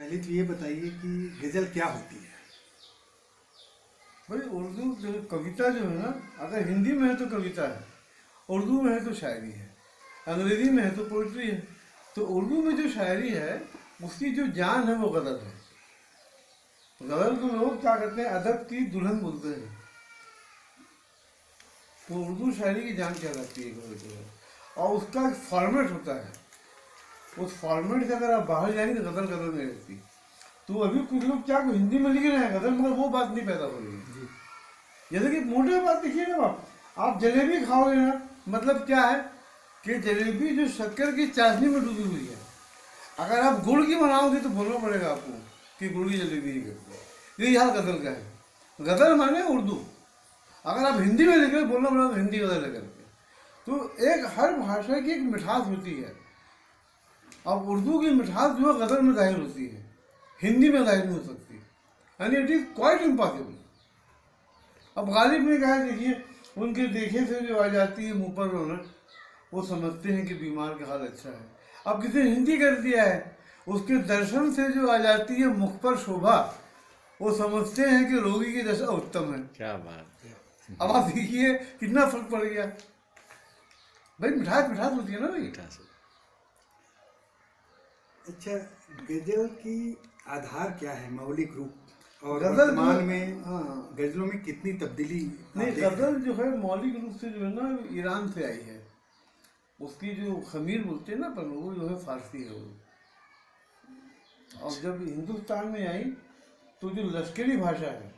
पहले तो ये बताइए कि गज़ल क्या होती है। भाई उर्दू जो कविता जो है ना, अगर हिंदी में है तो कविता है, उर्दू में है तो शायरी है, अंग्रेजी में है तो पोइट्री है। तो उर्दू में जो शायरी है उसकी जो जान है वो गज़ल है। गज़ल को लोग क्या कहते हैं, अदब की दुल्हन बोलते हैं। तो उर्दू शायरी की जान क्या रहती है गज़ल जो है, और उसका एक फॉर्मेट होता है। उस फॉर्मेट से अगर आप बाहर जाएंगे तो गज़ल गज़ल नहीं रहती। तो अभी कुछ लोग क्या हिंदी में लिख रहे हैं गज़ल, मगर वो बात नहीं पैदा हो रही है। जैसे कि मोटे बात देखिए ना, आप जलेबी खाओगे ना, मतलब क्या है कि जलेबी जो शक्कर की चाशनी में डूबी हुई है। अगर आप गुड़ की बनाओगे तो बोलना पड़ेगा आपको कि गुड़ की जलेबी नहीं करते। यही हाल गज़ल का है। गज़ल माने उर्दू, अगर आप हिंदी में लिख रहे बोलना पड़ेगा हिंदी गज़ल है करके। तो एक हर भाषा की एक मिठास होती है। अब उर्दू की मिठास जो है गज़ल में जाहिर होती है, हिंदी में जाहिर नहीं हो सकती, and it is quite impossible. अब गालिब ने कहा, देखिए उनके देखे से जो आ जाती है मुँह पर रौनक, वो समझते हैं कि बीमार का हाल अच्छा है। अब किसी ने हिंदी कर दिया है, उसके दर्शन से जो आ जाती है मुख पर शोभा, वो समझते हैं कि रोगी की दशा उत्तम है। क्या बात है। अब आप देखिए कितना फर्क पड़ गया। भाई मिठास मिठास होती है ना भाई। मिठास। अच्छा, गज़ल की आधार क्या है, मौलिक रूप, और गज़ल वर्तमान जो- में हाँ, गज़लों में कितनी तब्दीली आप नहीं देख रहे हैं? गज़ल जो है मौलिक रूप से जो है ना ईरान से आई है। उसकी जो खमीर बोलते हैं ना पर वो जो है फारसी है वो। और जब हिंदुस्तान में आई तो जो लश्करी भाषा है,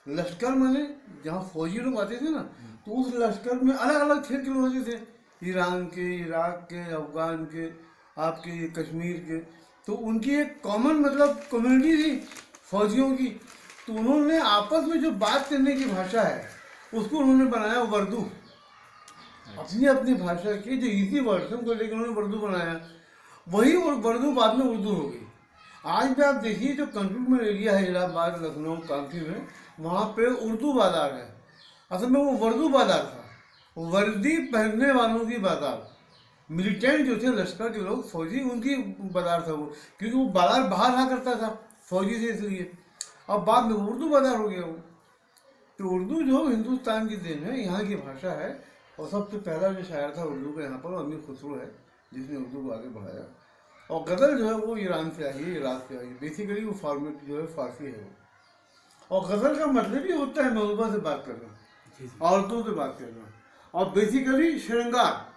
लश्कर माने जहाँ फौजी लोग आते थे ना, तो उस लश्कर में अलग अलग क्षेत्र के लोग होते थे, ईरान के, इराक के, अफगान के, आपके कश्मीर के। तो उनकी एक कॉमन मतलब कम्युनिटी थी फौजियों की। तो उन्होंने आपस में जो बात करने की भाषा है उसको उन्होंने बनाया उर्दू। अपनी अपनी भाषा की जो इजी वर्ड्स हैं उनको लेकर उन्होंने उर्दू बनाया। वही उर्दू बाद में उर्दू हो गई। आज भी आप देखिए जो कंटोनमेंट एरिया है इलाहाबाद, लखनऊ, काशी में, वहाँ पे उर्दू बाजार है। असल में वो उर्दू बाजार था, वर्दी पहनने वालों की बाजार। मिलिटेंट जो थे लश्कर के लोग, फौजी, उनकी बाजार था वो, क्योंकि वो बाजार बाहर रहा करता था फौजी से, इसलिए। अब बाद में उर्दू बाजार हो गया वो। तो उर्दू जो हिंदुस्तान की देन है, यहाँ की भाषा है। और सबसे पहला जो शायर था उर्दू का यहाँ पर अमीर खुसरो है, जिसने उर्दू को आगे बढ़ाया। और गज़ल जो है वो ईरान से आई है, इराक से आई है। बेसिकली वो फॉर्मेट जो है फारसी है वो। और गज़ल का मतलब ही होता है महबूबा से बात करना, जी जी। औरतों से बात करना। और बेसिकली श्रृंगार,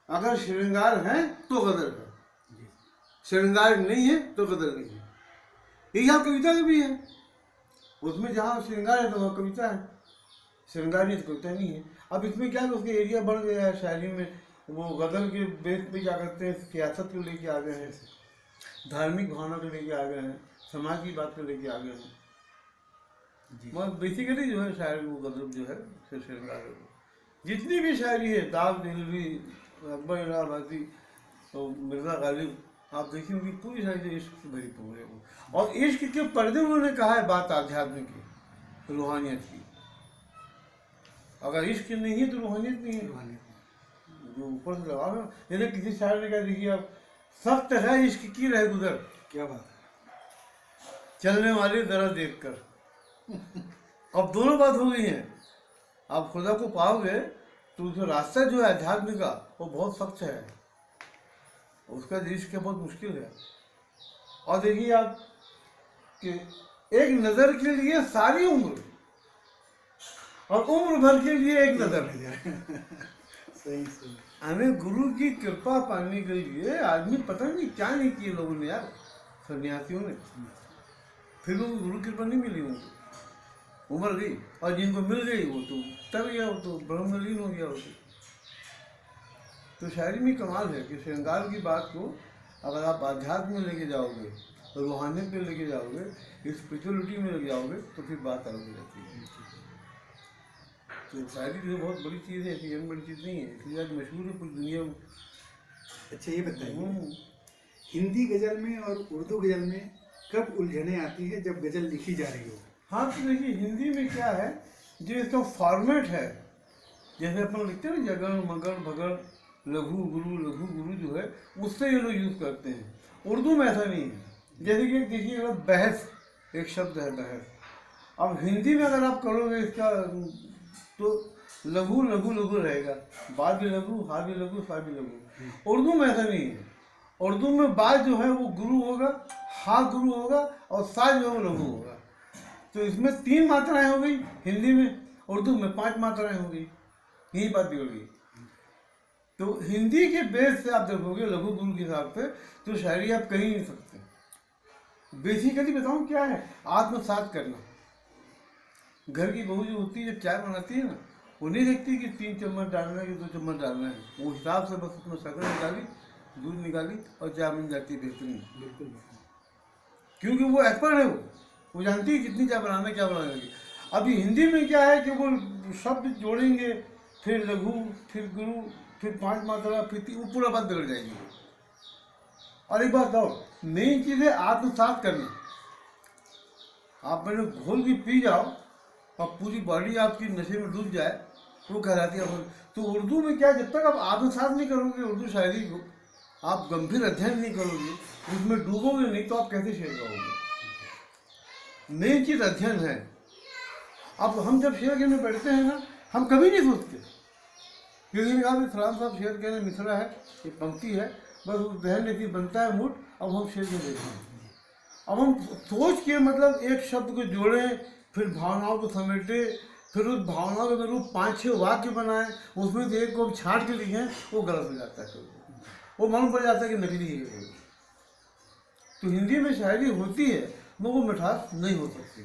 अगर श्रृंगार है तो गज़ल है, जी। श्रृंगार नहीं है तो गज़ल नहीं है। यही हाल कविता का भी है। उसमें जहाँ श्रृंगार है तो वहाँ कविता है, श्रृंगार नहीं तो कविता नहीं है। अब इसमें क्या है, उसके एरिया बढ़ गया है शायरी में। वो गज़ल के बेस पे क्या करते हैं, सियासत को लेके आ गए हैं, धार्मिक भावना को लेके आ गए हैं, समाज की बात को लेके आ गए हैं। जी। मगर बेसिकली जो है शायरी वो गज़ल जो है फिर श्रृंगार है। जितनी भी शायरी है, दाग दिलवी, अकबर इलाहाबादी और मिर्ज़ा गालिब, आप देखिए उनकी पूरी शायरी इश्क से भरी पूरी है वो। और इश्क के पर्दे उन्होंने कहा है बात आध्यात्म की, रूहानियत की। अगर इश्क नहीं है तो रूहानियत नहीं है, जो ऊपर से लगा है। जैसे किसी शायर ने कहा, देखिए अब सख्त है इश्क की रह गुजर, क्या बात है। चलने वाले जरा देख कर। अब दोनों बात हो गई है। आप खुदा को पाओगे तो जो रास्ता जो है अध्यात्म का वो बहुत सख्त है, उसका इश्क बहुत मुश्किल है। और देखिए आप कि एक नज़र के लिए सारी उम्र, और उम्र भर के लिए एक नज़र। सही सही। हमें गुरु की कृपा पाने के लिए आदमी पता नहीं क्या नहीं किए लोगों ने यार, सन्यासियों ने, फिर वो गुरु कृपा नहीं मिली उनको, उम्र गई। और जिनको मिल गई वो तो तर गया, वो तो ब्रह्मलीन हो गया वो तो शायरी में कमाल है कि श्रृंगार की बात को अगर आप आध्यात्म में लेके जाओगे, रूहानियत में लेके जाओगे, स्पिरिचुअलिटी में लेके जाओगे, तो फिर बात अलग हो जाती है। तो शायरी जो बहुत बड़ी चीज़ है, ऐसी बड़ी चीज़ नहीं है, इसलिए आज मशहूर है पूरी दुनिया में। अच्छा ये बताइए, हिंदी गज़ल में और उर्दू गज़ल में कब उलझने आती है जब गज़ल लिखी जा रही हो? हाँ तो देखिए हिंदी में क्या है, जो इसका फॉर्मेट है, जैसे अपन लिखते हैं ना जगन मगर भगड़, लघु गुरु जो है, उससे ये लोग यूज़ करते हैं। उर्दू में ऐसा नहीं है। जैसे कि देखिए बहस एक शब्द है बहस। अब हिंदी में अगर आप करोगे इसका तो लघु लघु लघु रहेगा, बा भी लघु, हा भी लघु, सा भी लघु। उर्दू में ऐसा नहीं है। उर्दू में बा जो है वो गुरु होगा, हा गुरु होगा और सा जो है वो लघु होगा। तो इसमें 3 मात्राएं हो गई हिंदी में, उर्दू में 5 मात्राएं हो गई। यही बात बिगड़ गई। तो हिंदी के बेस से आप देखोगे लघु गुरु के हिसाब से तो शायरी आप कहीं नहीं सकते। बेसिकली बताऊं क्या है, आत्मसात करना। घर की बहू जो होती है जब चाय बनाती है ना, वो नहीं देखती कि 3 चम्मच डालना है कि 2 चम्मच डालना है, वो हिसाब से बस उसमें शक्कर निकाली, दूध निकाली और चाय बन जाती है बेहतरीन। बिल्कुल। क्योंकि वो एक्सपर्ट है, वो जानती है कितनी चाय बनाना है, क्या बनाना है। अभी हिंदी में क्या है कि वो शब्द जोड़ेंगे, फिर लघु, फिर गुरु, फिर 5 मात्रा, फिर वो पूरा बात बिगड़ जाएगी। और एक बात और, मेन चीज़ है आत्मसात करना। आप मैंने घोल की पी जाओ और पूरी बॉडी आपकी नशे में डूब जाए, वो कहलाती है। तो उर्दू में क्या, जब तक आप आत्मसात नहीं करोगे उर्दू शायरी को, आप गंभीर अध्ययन नहीं करोगे, उसमें डूबोगे नहीं, तो आप कैसे शेर गाओगे। मेन चीज़ अध्ययन है। अब हम जब शेर कहने बैठते हैं ना, हम कभी नहीं सोचते। किसी ने कहा भी फलाम साहब शेर कहने मिसरा है, ये पंक्ति है, बस उस बहन ने बनता है मूड, अब हम शेर में देखते हैं। अब हम सोच के मतलब एक शब्द को जोड़ें, फिर भावनाओं को समेटे, फिर उस भावनाओं के अनुरूप 5-6 वाक्य बनाएं, उसमें से एक को छांट के लिखें, वो गलत हो जाता है। वो मालूम पड़ जाता है कि नकली है। तो हिंदी में शायरी होती है मगर वो मिठास नहीं हो सकती।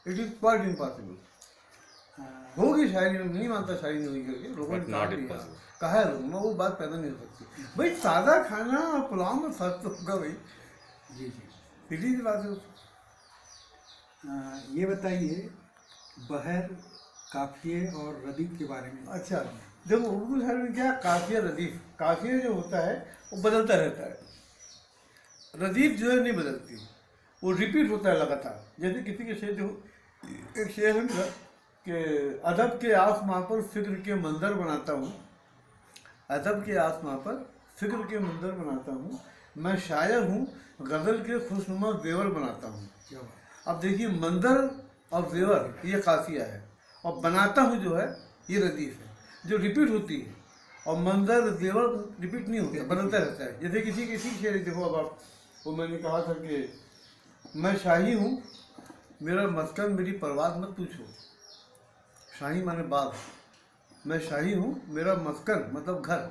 It is quite impossible. होगी शायरी, में नहीं मानता शायरी नहीं हुई करके, लोगों ने कहा है, लोगों में वो बात पैदा नहीं हो सकती। भाई सादा खाना पुलाव में फर्क तो होगा भाई। जी जी। सीधी सी बात है। ये बताइए बहर, काफिए और रदीफ के बारे में। अच्छा, जब उर्दू शायरी में क्या, काफिया रदीफ, काफिया जो होता है वो बदलता रहता है, रदीफ जो है नहीं बदलती, वो रिपीट होता है लगातार। जैसे किसी के शेर, जो एक शेर है मेरा कि अदब के आसमां पर फिक्र के मंजर बनाता हूँ, अदब के आसमां पर फिक्र के मंजर बनाता हूँ, मैं शायर हूँ गज़ल के खुशनुमा जेवर बनाता हूँ। अब देखिए, मंजर और जेवर ये काफिया है, और बनाता हूँ जो है ये रदीफ है, जो रिपीट होती है। और मंजर जेवर रिपीट नहीं होता, बदलता रहता है। जैसे किसी शेर देखो, अब आप, वो मैंने कहा था कि मैं शाही हूँ मेरा मस्कन मेरी परवाज़ मत पूछो। शाही माने बाग। मैं शाही हूँ मेरा मस्कन मतलब घर,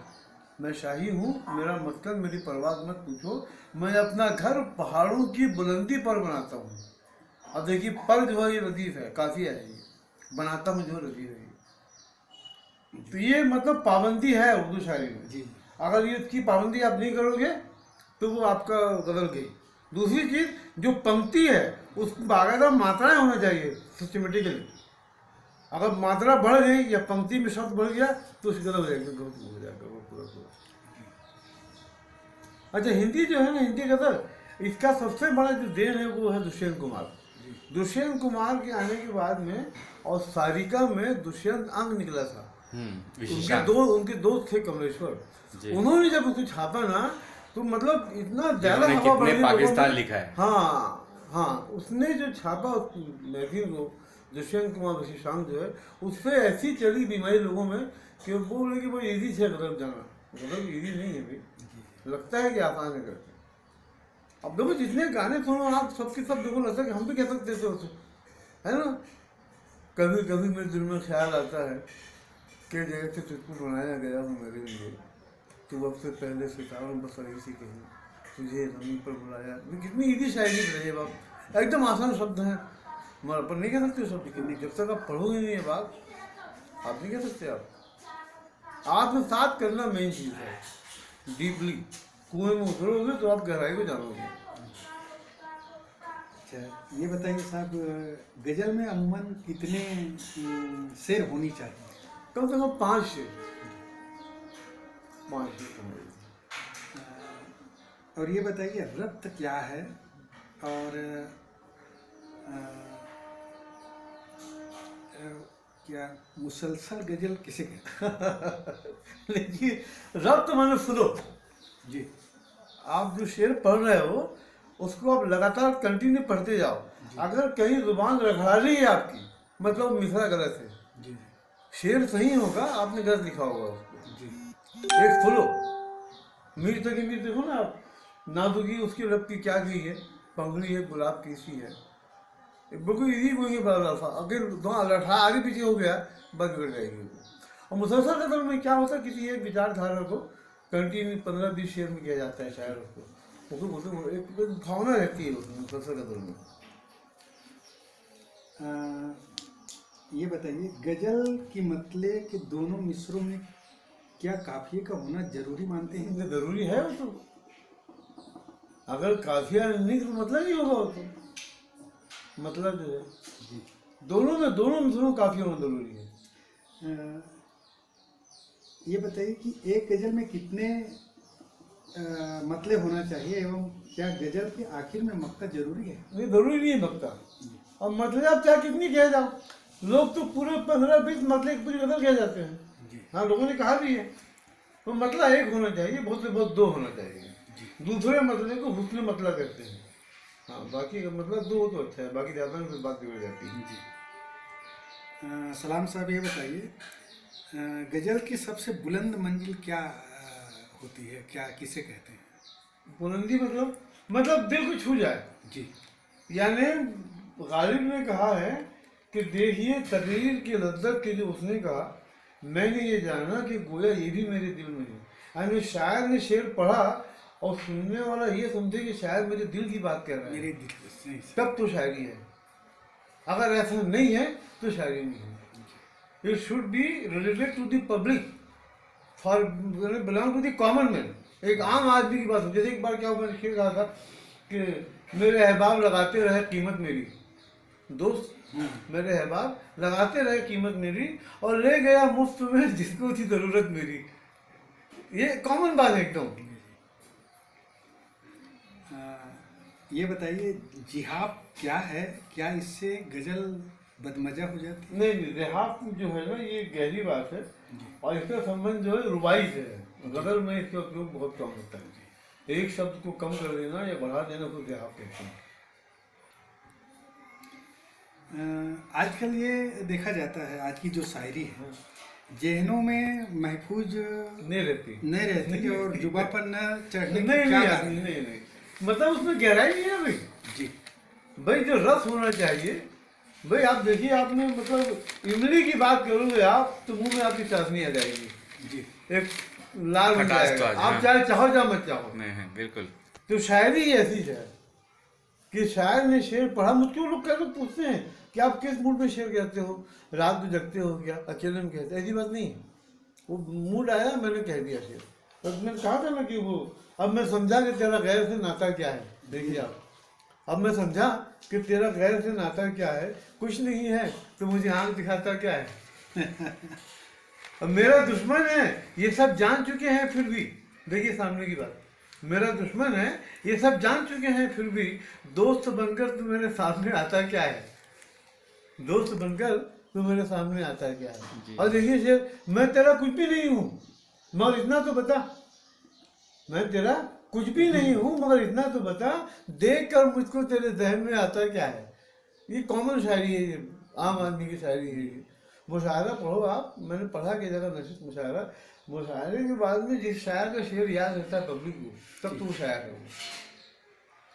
मैं शाही हूँ मेरा मस्कन मेरी परवाज़ मत पूछो, मैं अपना घर पहाड़ों की बुलंदी पर बनाता हूँ। अब देखिए, पर जो है ये रदीफ है, काफिया है, ये बनाता हूँ जो रदीफ है। तो ये मतलब पाबंदी है उर्दू शायरी में जी। अगर ये इसकी पाबंदी आप नहीं करोगे तो वो आपका गज़ल गई। दूसरी चीज़, जो पंक्ति है उसमें बाकायदा मात्राएं होना चाहिए सिस्टमेटिकली। अगर मात्रा बढ़ गई या पंक्ति में शब्द बढ़ गया तो उस गलत हो जाएगा वो पूरा। अच्छा, हिंदी जो है ना, हिंदी गज़ल, इसका सबसे बड़ा जो देन है वो है दुष्यंत कुमार। दुष्यंत कुमार के आने के बाद में और सारिका में दुष्यंत अंग निकला था। उनके दोस्त थे कमलेश्वर, उन्होंने जब उसको छापा ना, तो मतलब इतना ज्यादा हवा बढ़ी, पाकिस्तान लिखा है। हाँ, उसने जो छापा उस मैगजीन को, दुष्यंत कुमार विशेषांक जो है, उससे ऐसी चली बीमारी लोगों में कि वो बोले कि भाई इजी से गलत जाना, मतलब इजी नहीं है भाई, लगता है कि आसान है करके। अब देखो, जितने गाने सुनो आप, सबके सब देखो, लगता है कि हम भी कह सकते थे उसे, है ना। कभी कभी मेरे दिल में ख्याल आता है कि जैसे तुझको बनाया गया हूँ मेरे लिए, तू अब से पहले सितारों बस ऐसी कहीं, तुझे ज़मीन पर बुलाया। कितनी ईदी शायरी रही है बाप, एकदम आसान शब्द हैं, मगर पर नहीं कह सकते शब्द कितनी, जब तक आप पढ़ोगे नहीं ये बात आप नहीं कह सकते। आप आत्मसात करना मेन चीज़ है, डीपली कुएं में उतरोगे तो आप गहराई को जानोगे। अच्छा, ये बताइए साहब, गज़ल में अमूमन कितने शेर होनी चाहिए? कम से कम 5 शेर। और ये बताइए रब्त क्या है, और क्या मुसलसल गज़ल किसे कहते हैं? देखिए, रब्त माने फ्लो जी। आप जो शेर पढ़ रहे हो उसको आप लगातार कंटिन्यू पढ़ते जाओ। अगर कहीं जुबान रखा रही है आपकी, मतलब मिसरा गलत है, जी शेर सही होगा, आपने गलत लिखा होगा उसको। जी एक फुलो मीर तक मीर देखो ना आप, नाजुकी उसकी रब की क्या की है, पंगड़ी है गुलाब की सी है, बिल्कुल इजी बोएंगे बड़ा सा। अगर दो लठा आगे पीछे हो गया बस बिगड़ जाएगी वो। और मुसलसल कदर में क्या होता है, किसी एक विचारधारा को कंटिन्यू 15-20 शेर में किया जाता है शायर उसको एक भावना रहती है उसमें मुसलसल कदर में। ये बताइए, गजल की मतले के दोनों मिसरों में क्या काफिये का होना जरूरी मानते हैं? ये जरूरी है वो तो, अगर काफिया नहीं तो मतलब नहीं होगा वो तो। मतलब जो है जी दोनों मिसरों काफिया होना जरूरी है। अ, ये बताइए कि एक गजल में कितने मतले होना चाहिए एवं क्या गजल के आखिर में मक्ता जरूरी है? ये जरूरी नहीं है मक्ता। और मतलब आप चाहे कितनी कह जाओ, लोग तो पूरे 15-20 मतले की पूरी गजल कह जाते हैं। जी हाँ, लोगों ने कहा भी है। तो मतला एक होना चाहिए, बहुत से बहुत दो होना चाहिए। दूसरे मतले को हुस्न मतला कहते हैं। हाँ, बाकी का मतलब दो तो अच्छा है, बाकी ज़्यादा में फिर बात बिगड़ जाती है। जी सलाम साहब, ये बताइए, गजल की सबसे बुलंद मंजिल क्या होती है, क्या किसे कहते हैं? बुलंदी मतलब दिल को छू जाए। जी यानी गालिब ने कहा है कि देखिए तकरीर की लज्जत के लिए उसने कहा, मैंने ये जाना कि गोया ये भी मेरे दिल में है। यानी शायर ने शेर पढ़ा और सुनने वाला ये समझे कि शायर मेरे दिल की बात कर रहा है, मेरे दिल को सही से। तब तो शायरी है। अगर ऐसा नहीं है तो शायरी नहीं है। It should be related to the public, for belong to the common man, एक आम आदमी की बात हो। जैसे एक बार क्या हुआ, मैंने शेर कहा था कि मेरे अहबाब लगाते रहे कीमत मेरी, दोस्त मेरे अहबाब लगाते रहे कीमत मेरी, और ले गया मुफ्त में जिसको थी जरूरत मेरी। ये कॉमन बात है एकदम। ये बताइए, जिहाफ क्या है, क्या इससे गजल बदमजा हो जाती है? नहीं, रेहाफ जो है ना, ये गहरी बात है और इसका संबंध जो है रुबाई से है। गजल में इसका उपयोग बहुत कम होता है। एक शब्द को कम कर देना या बढ़ा देना को रेहाफ कहते हैं। आजकल ये देखा जाता है, आज की जो शायरी है जहनों में महफूज नहीं रहती और जुबा पर न चढ़ने की नहीं क्या नहीं कारण आती, है? नहीं मतलब उसमें गहराई नहीं है भाई। जी भाई जो रस होना चाहिए, भाई आप देखिए, आपने मतलब इमली की बात करोगे आप तो मुंह में आपकी चाशनी आ जाएगी, जी एक लाल बन खटास तो जाएगा, आ जाए, आप हाँ। चाहे चाहो या मत चाहो। नहीं है बिल्कुल। तो शायरी ही ऐसी है कि शायर ने शेर पढ़ा। मुझको लोग कहते पूछते हैं कि आप किस मूड में शेर कहते हो, रात में जगते हो क्या, अकेले में कहते? ऐसी बात नहीं है, वो मूड आया मैंने कह दिया शेर। तो मैंने कहा था ना कि वो, अब मैं समझा कि तेरा गैर से नाता क्या है। देखिए आप, अब मैं समझा कि तेरा गैर से नाता क्या है, कुछ नहीं है तो मुझे आंख दिखाता क्या है। अब मेरा दुश्मन है, ये सब जान चुके हैं फिर भी, देखिए सामने की बात, मेरा दुश्मन है, ये सब जान चुके हैं फिर भी, दोस्त बनकर तू मेरे सामने आता क्या है, दोस्त बनकर तू मेरे सामने आता है क्या है। और देखिए शेर, मैं तेरा कुछ भी नहीं हूँ मगर इतना तो बता, मैं तेरा कुछ भी नहीं हूँ मगर इतना तो बता, देख कर मुझको तेरे जहन में आता क्या है। ये कॉमन शायरी है, ये आम आदमी की शायरी है। ये मुशायरा पढ़ो आप, मैंने पढ़ा कि जगह नशीद मुशायरा, मुशायरे के बाद में जिस शायर का शेर याद रहता है पब्लिक को, तब तो वो शायर है वो,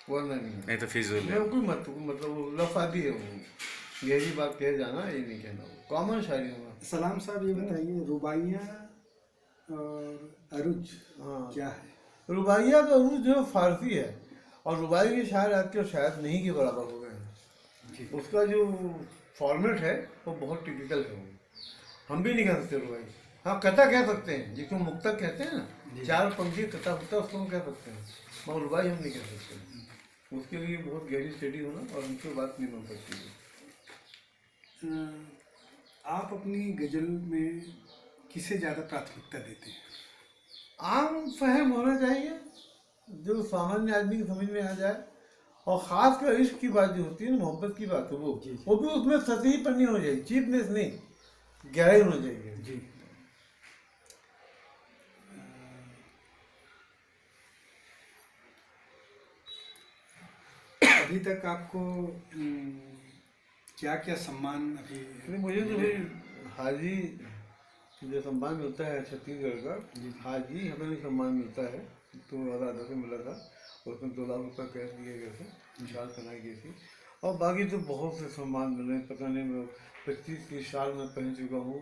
वरना नहीं है। नहीं तो फिजूल है। मैं कोई मतलब वो लफादी है वो, यही बात कह जाना, ये नहीं कहना, वो कॉमन शायरी होगा। सलाम साहब, ये बताइए, रुबाइयाँ और अरुज हाँ, क्या है? रुबाइया का रूप जो फारसी है, और रुबाई के शायर आज के शायद नहीं के बराबर हो गए हैं। उसका जो फॉर्मेट है वो बहुत टिपिकल है, वो हम भी नहीं कह सकते रुबाई। हाँ, कथा कह सकते हैं, जिसको मुक्तक कहते हैं ना, 4 पंक्ति कथा होता है, उसको हम कह सकते हैं, मगर रुबाई हम नहीं कह सकते। उसके लिए बहुत गहरी स्टडी होना और उनकी बात नहीं बन सकती है। आप अपनी गजल में किसे ज़्यादा प्राथमिकता देते हैं? आम फहम होना चाहिए जो सामान्य आदमी की समझ में आ जाए, और ख़ास कर इश्क की बात जो होती है ना, मोहब्बत की बात है, वो भी उसमें सतही पर नहीं होनी चाहिए, चीपनेस नहीं, गहराई होनी चाहिए। जी अभी तक आपको क्या क्या सम्मान अभी नहीं, मुझे तो भाई हाजी जो सम्मान मिलता है छत्तीसगढ़ का, हाजी हमें भी सम्मान मिलता है, तो आधा से मिला था, उसमें 2 लाख रुपये कैश दिए गए थे, शाल पहनाई गई थी। और बाकी तो बहुत से सम्मान मिले, पता नहीं मैं 25-30 साल में पहन चुका हूँ,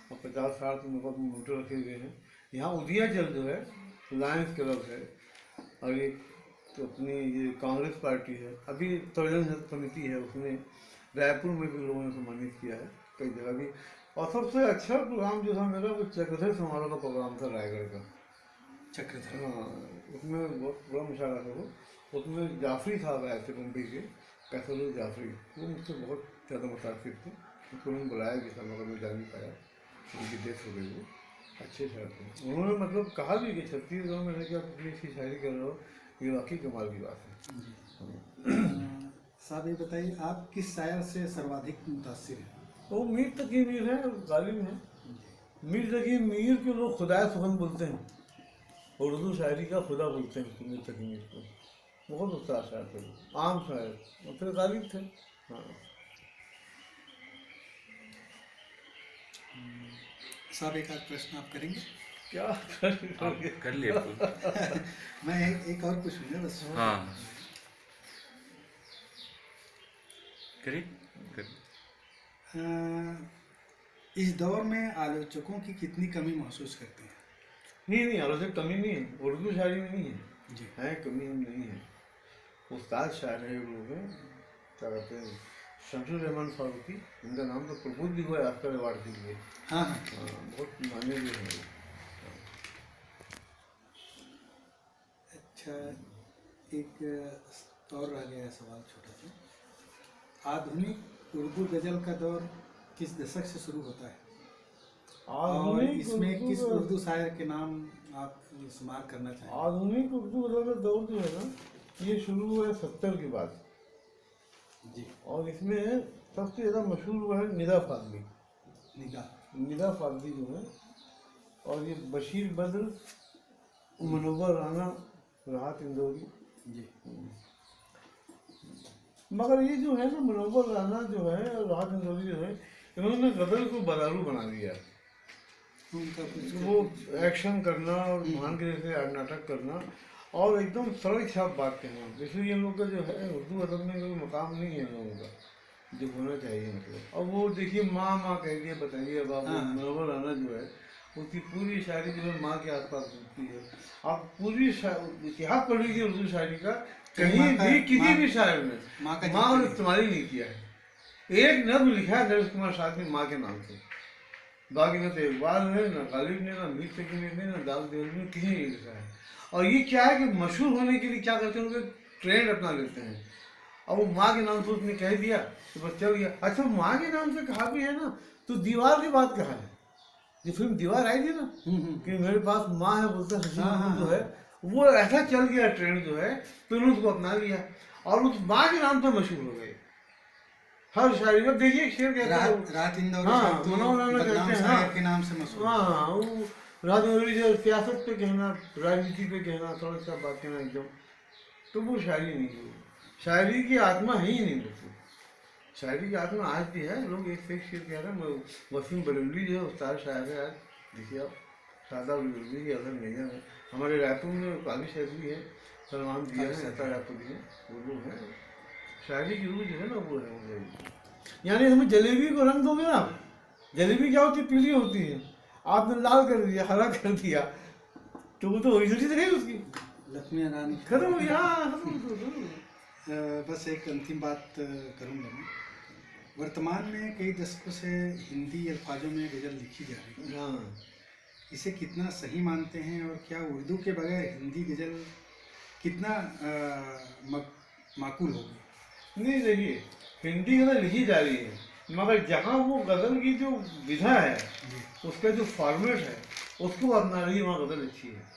और 50 साल से मेरे पास मोटर रखे हुए हैं। यहाँ उदियाचल जो है लायंस क्लब है, और एक तो अपनी ये कांग्रेस पार्टी है, अभी प्रबंधन समिति है, उसमें रायपुर में भी लोगों ने सम्मानित किया है कई जगह भी। और सबसे अच्छा प्रोग्राम जो था मेरा वो चक्रधर समारोह का प्रोग्राम था रायगढ़ का। चक्रधर, हाँ, उसमें बहुत बड़ा मुशायरा था वो। उसमें जाफरी साहब आए थे मुंबई के, कैसर जाफरी, वो मुझसे बहुत ज़्यादा मुतासिर थे। उसको उन्होंने बुलाया भी था मगर मैं जा नहीं पाया, उनकी डेथ हो गई। वो अच्छे शायर थे। उन्होंने मतलब कहा भी कि छत्तीसगढ़ में रह आप इतनी अच्छी शायरी कर रहे हो, ये वाकई कमाल की बात है। साहब ये बताइए आप किस शायर से सर्वाधिक मुतासिर हैं? वो मीर तकी मीर है, गालिब है। मीर तकी मीर को लोग खुदा सुखन बोलते हैं, उर्दू शायरी का खुदा बोलते हैं मीर तकी मीर को। बहुत उत्साह शायर थे, आम शायर, और फिर गालिब थे। हाँ, साहब एक आध प्रश्न आप करेंगे? क्या आप कर लिए फुल। मैं एक और पूछूंगा बस। हाँ करिए करिए। इस दौर में आलोचकों की कितनी कमी महसूस करते हैं? नहीं, आलोचक कमी नहीं है, उर्दू शायरी में नहीं है जी, है, कमी नहीं है। उस्ताद शायर है लोग हैं, क्या कहते हैं, शमशुर रहमान फारूकी, उनका नाम तो प्रबुद्ध भी हुआ है ऑस्कर अवार्ड के लिए। हाँ हाँ। हाँ, बहुत माने भी हैं वो। अच्छा, एक और रह गया है सवाल छोटा सा। आधुनिक उर्दू गजल का दौर किस दशक से शुरू होता है? और आधुनिक इसमें उर्दू किस का- उर्दू शायर के नाम आप शुमार करना चाहेंगे? आधुनिक उर्दू गजल का दौर जो है ना, ये शुरू हुआ है 70 के बाद, जी, और इसमें सबसे ज़्यादा मशहूर हुआ है निदा फाजली। निदा फाजली जो है, और ये बशीर बद्र, मुनव्वर राना, राहत इंदौरी। जी, मगर ये जो है ना, मुनव्वर राना जो है और राहत इंदौरी जो है, इन्होंने गजल को बदारू बना दिया। उनका कुछ वो एक्शन करना और महान के जैसे नाटक करना और एकदम सरल छाप बात कहना, इसलिए इन लोग का जो है उर्दू अदब में कोई मकाम नहीं है इन लोगों का जो होना चाहिए। मतलब अब वो देखिए माँ माँ कह दिए, बताइए अब आप, हाँ। मुनव्वर राना जो है उसकी पूरी शायरी जो है माँ के आसपास घूमती है। आप पूरी इतिहास पढ़ लीजिए उर्दू शायरी का, कहीं भी किसी भी शायर में माँ का माँ जिक्र ने इस्तेमाल ही नहीं किया है। एक नज्म लिखा है नरेश कुमार साहब ने माँ के नाम से, बाकी न तो इकबाल ने, न गालिब ने, न मीर तकी मीर ने, न दाऊद देवली ने, किसी ने नहीं लिखा है। और ये क्या है कि मशहूर होने के लिए क्या करते हैं, उनके ट्रेंड अपना लेते हैं। अब वो माँ के नाम से उसने कह दिया तो बस चल गया। अच्छा, माँ के नाम से कहा भी है ना, तो दीवार की बात कहा है, जो फिल्म दीवार आई थी ना, कि मेरे पास माँ है बोलता है, जो है वो ऐसा चल गया ट्रेंड जो है, तो उन्होंने उसको अपना लिया और उस माँ के नाम से मशहूर हो गए हर शायरी में। देखिए शेर कहते हैं, राहत इंदौरी हाँ, साहब तो मुनव्वर राना बदनाम कहते हैं, शायर हाँ। के नाम से मशहूर। हाँ, वो रात इंदौरी जो सियासत पे कहना, राजनीति पे कहना, थोड़ा सा बात कहना एकदम, तो वो शायरी नहीं है। शायरी की आत्मा है ही नहीं दोस्तों। शायरी की आत्मा आज भी है। लोग एक से एक शेर कह रहे हैं। वसीम बरेलवी जो है उस्ताद शायर है आज, देखिए आप, शादा बरेलवी की असल मेजर है। हमारे रायपुर में काली शायरी है, सलमान दिया है, ऐसा रायपुर है, वो लोग हैं। शायरी की रूह जो है ना वो है। यानी हमें जलेबी को रंग दोगे ना, जलेबी क्या होती है, पीली होती है, आपने लाल कर दिया, हरा कर दिया, तो वो तो ओरिजिनल रहेगी उसकी, लक्ष्मी नारायण खत्म हो गया। हाँ, खत्म। बस एक अंतिम बात करूँगा मैं। वर्तमान में कई दशकों से हिंदी अल्फाजों में गज़ल लिखी जा रही है, हाँ, इसे कितना सही मानते हैं और क्या उर्दू के बगैर हिंदी गज़ल कितना माकूल होगी? नहीं देखिए, हिंदी गज़ल लिखी जा रही है, मगर जहाँ वो गज़ल की जो विधा है, उसका जो फॉर्मेट है, उसको अपना रही है, वहाँ गज़ल अच्छी है।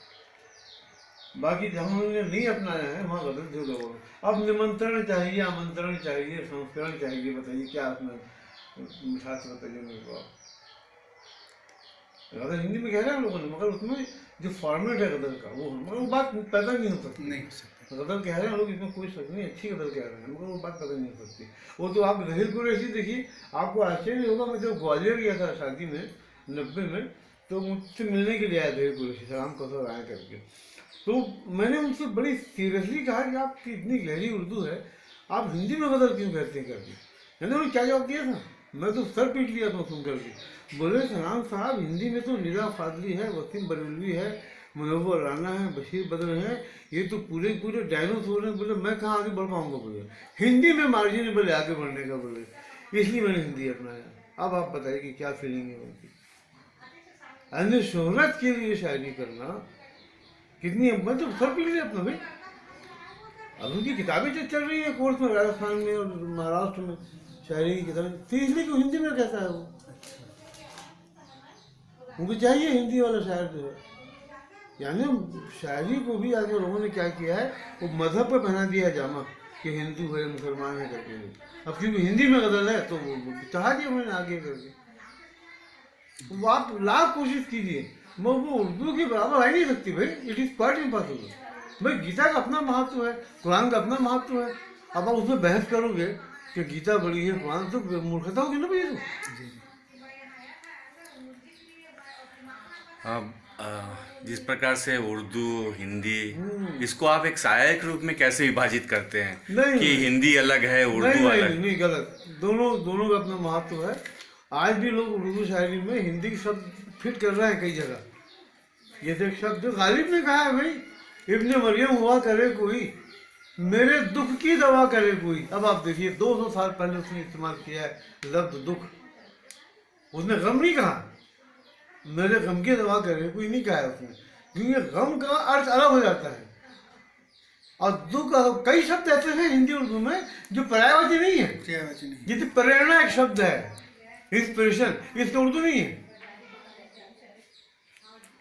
बाकी जहाँ उन्होंने नहीं अपनाया है वहाँ गज़ल जो लोगों। अब निमंत्रण चाहिए, आमंत्रण चाहिए, संस्करण चाहिए, बताइए क्या उसमें मिठास बताइए मेरे को। गज़ल हिंदी में कह रहे हैं लोगों ने, मगर उसमें जो फॉर्मेट है गज़ल का वो, मगर वो बात पैदा नहीं हो सकती। नहीं हो सकता। गजल कह रहे हैं लोग, इसमें कोई शक नहीं, अच्छी गजल कह रहे हैं, मगर वो बात कदर नहीं हो सकती। वो तो आप रहील कुरैशी देखिए, आपको आश्चर्य नहीं होगा, मैं जब ग्वालियर गया था शादी में 90 में, तो मुझसे मिलने के लिए आया रहील कुरैशी, सलाम कसर आया करके। तो मैंने उनसे बड़ी सीरियसली कहा कि आपकी इतनी गहरी उर्दू है, आप हिंदी में गजल क्यों कहते हैं करके। उन्होंने क्या जवाब दिया था, मैं तो सर पीट लिया था सुन करके। बोले सलाम साहब, हिंदी में तो नीरा फाजली है, वसीम बरेलवी है, मुनव्वर राना है, बशीर बद्र है, ये तो पूरे पूरे डायनासोर हैं। बोले मैं कहाँ आगे बढ़ पाऊंगा, बोले हिंदी में मार्जिन बोले आगे बढ़ने का, बोले इसलिए मैंने हिंदी अपनाया। अब आप बताइए कि क्या फीलिंग है उनकी। अन्य शोहरत के लिए शायरी करना कितनी, मतलब सर पीट लिया अपना भाई। अब उनकी किताबें जो चल रही है कोर्स में, राजस्थान में और महाराष्ट्र में शायरी की किताबें, तो इसलिए क्यों हिंदी में कहता है वो, उनको चाहिए हिंदी वाला शायर जो है। यानी शायरी को भी आगे लोगों ने क्या किया है, वो मजहब पर पहना दिया जामा कि हिंदू है मुसलमान है करके। अब क्योंकि हिंदी में गजल है तो वो चढ़ा दिया मैंने आगे करके। वो आप लाख कोशिश कीजिए, वो उर्दू के बराबर आ ही नहीं सकती भाई, इट इज़ क्वाइट इम्पॉसिबल। भाई गीता का अपना महत्व है, कुरान का अपना महत्व है। अब आप उसमें बहस करोगे कि गीता बड़ी है कुरान, तो मूर्खता होगी ना भैया। अब जिस प्रकार से उर्दू हिंदी, इसको आप एक शायर के रूप में कैसे विभाजित करते हैं नहीं, कि हिंदी अलग है उर्दू नहीं, अलग? नहीं, नहीं, गलत। दोनों का अपना महत्व है। आज भी लोग उर्दू शायरी में हिंदी के शब्द फिट कर रहे हैं कई जगह। जैसे एक शब्द जो गालिब ने कहा है भाई, इब्ने मरियम हुआ करे कोई, मेरे दुख की दवा करे कोई। अब आप देखिए 200 साल पहले उसने इस्तेमाल किया है लफ्ज दुख, उसने गम नहीं कहा, मेरे गम की दवा करे कोई नहीं कहा है उसने, क्योंकि गम का अर्थ अलग हो जाता है। और दुख, कई शब्द ऐसे हैं हिंदी उर्दू में जो पर्यायवाची नहीं है। पर्यायवाची नहीं। जैसे प्रेरणा एक शब्द है, इंस्पिरेशन, इसका उर्दू नहीं है।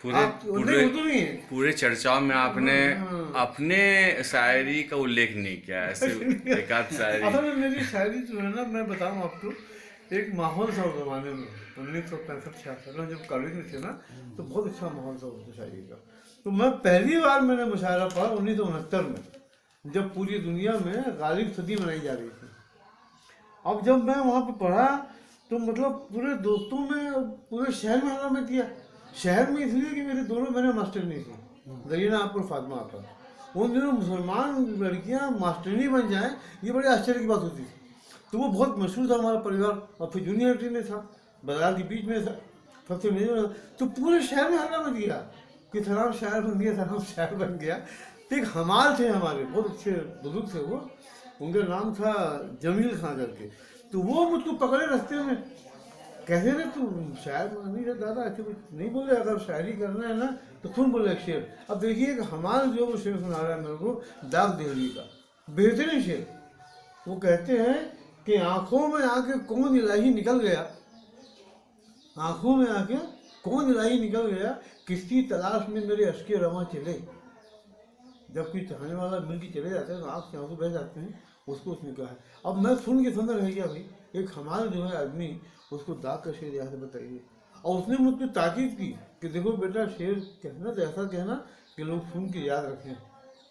पूरे चर्चाओं में आपने अपने शायरी का उल्लेख नहीं किया, ऐसे एक आध शायरी। असल में मेरी शायरी जो है ना, मैं बताऊं आपको, एक माहौल था उस जमाने में 1965-66 में, जब कॉलेज में थे ना, तो बहुत अच्छा माहौल था उस शायरी का। तो मैं पहली बार मैंने मुशायरा पढ़ा 1969 में, जब पूरी दुनिया में गालिब सदी मनाई जा रही थी। अब जब मैं वहाँ पे पढ़ा तो मतलब पूरे दोस्तों में, पूरे शहर में हल्ला में दिया। शहर में इसलिए कि मेरे दोनों बहनें मास्टरनी थी, जरीना और फातिमा आपा। उन दिनों मुसलमान लड़कियां मास्टरनी बन जाएं, ये बड़े आश्चर्य की बात होती थी। तो वो बहुत मशहूर था हमारा परिवार, और फिर जूनियरिटी में था, बाजार के बीच में था, सबसे मेजर। तो पूरे शहर में हल्ला में दिया कि सलाम शायर बन गया, सलाम शायर बन गया। तो एक हमाल थे हमारे, बहुत अच्छे बुजुर्ग थे वो, उनका नाम था जमील खां करके। तो वो मुझको पकड़े रास्ते में, कहते थे तू शायर नहीं रहा दादा, ऐसे कुछ नहीं बोले, अगर शायरी करना है ना तो सुन बोले एक शेर। अब देखिए हमाल जो वो शेर सुना रहा है मेरे को, दाग देहली का बेहतरीन शेर। वो कहते हैं कि आंखों में आके कौन इलाही निकल गया, आंखों में आके कौन इलाही निकल गया, किसकी तलाश में मेरे अश्के रवां चले। जब कोई चाहने वाला मिल के चले जाते हैं तो आँख से आंसू बह जाते हैं, उसको उसने कहा है। अब मैं सुन के समझ रह गया भाई, एक हमाल जो है आदमी, उसको दाग का शेर यहाँ से बताइए। और उसने मुझको ताकीद की कि देखो बेटा, शेर कहना तो ऐसा कहना कि लोग सुन के याद रखें,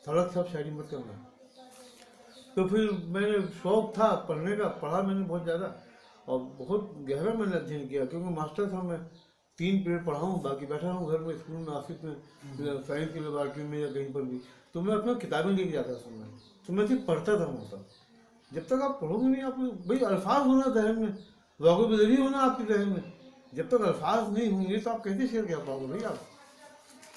सड़क सब शायरी मत करना। तो फिर मैंने शौक था पढ़ने का, पढ़ा मैंने बहुत ज़्यादा, और बहुत गहरा मैंने अध्ययन किया, क्योंकि मास्टर था मैं। 3 पीरियड पढ़ा हूँ, बाकी बैठा हूँ घर में, स्कूल में, ऑफिस में, साइंस के लेबॉर्ट्री में या कहीं पर भी। तो मैं अपना किताबें लेके जाता था मैं, तो मैं सिर्फ पढ़ता था होता। जब तक आप पढ़ोगे नहीं, आप भाई अल्फाज होना जहन में, वाक़ बदली होना आपके जहन में। जब तक अल्फाज नहीं होंगे तो आप कैसे शेयर कर पाओगे भाई आप।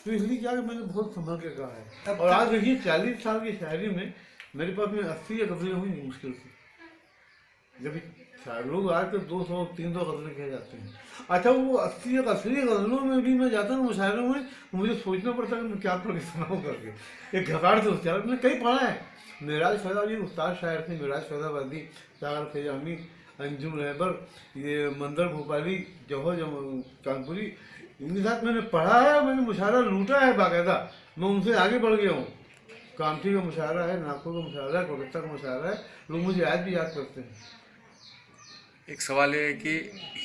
तो इसलिए क्या मैंने बहुत संभल के कहा है। और आज देखिए 40 साल की शायरी में मेरे पास में 80 गज़लें हुई नहीं मुश्किल से। जब लोग आज तो 200-300 गज़लें कह जाते हैं। अच्छा, वो 80 गज़लों में भी मैं जाता हूँ मुशायरों में, मुझे सोचना पड़ता है कि मैं क्या पढ़ के सुनाऊँ करके। एक घबराहट से उच्चारण मैंने कई पढ़ा है। मेराज फैजाबादी उस्ताद शायर थे, मेराज फैजाबादी, सागर फैजामी, अंजुम रहबर, ये मंदर भोपाली, जौहर कानपुरी, इनके साथ मैंने पढ़ा है, मैंने मुशायरा लूटा है बाकायदा। मैं उनसे आगे बढ़ गया हूँ। कामठी का मुशायरा है, नागपुर का मुशायरा है, कोलकाता का मुशायरा है, लोग मुझे आज भी याद करते हैं। एक सवाल है कि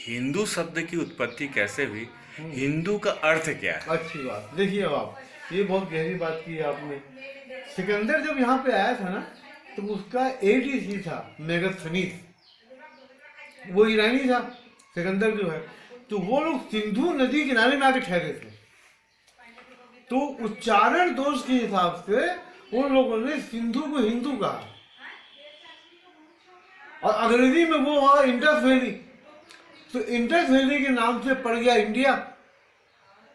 हिंदू शब्द की उत्पत्ति कैसे हुई, हिंदू का अर्थ क्या है? अच्छी बात। देखिए अब आप, ये बहुत गहरी बात की है आपने। सिकंदर जब यहाँ पे आया था ना, तो उसका एडीसी था मेगास्थनीस, वो ईरानी था सिकंदर जो है। तो वो लोग सिंधु नदी किनारे में आके ठहरे थे, तो उच्चारण दोष के हिसाब से उन लोगों ने सिंधु को हिंदू कहा, और अंग्रेजी में वो वहां इंडस वैली, तो इंडस वैली के नाम से पड़ गया इंडिया,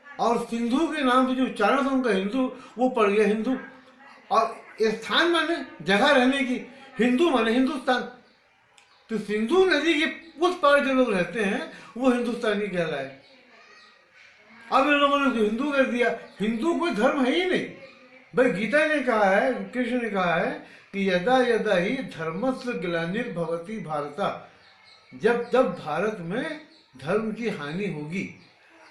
और सिंधु के नाम से जो उच्चारण था उनका हिंदू, वो पड़ गया हिंदू। और स्थान माने जगह रहने की, हिंदू माने हिंदुस्तान। तो सिंधु नदी के उस पार जो लोग रहते हैं वो हिंदुस्तानी कहलाए। अब इन लोगों ने हिंदू कर दिया। हिंदू कोई धर्म है ही नहीं भाई। गीता ने कहा है, कृष्ण ने कहा है कि यदा यदा ही धर्मस्य ग्लानिर्भवति भारता, जब जब भारत में धर्म की हानि होगी।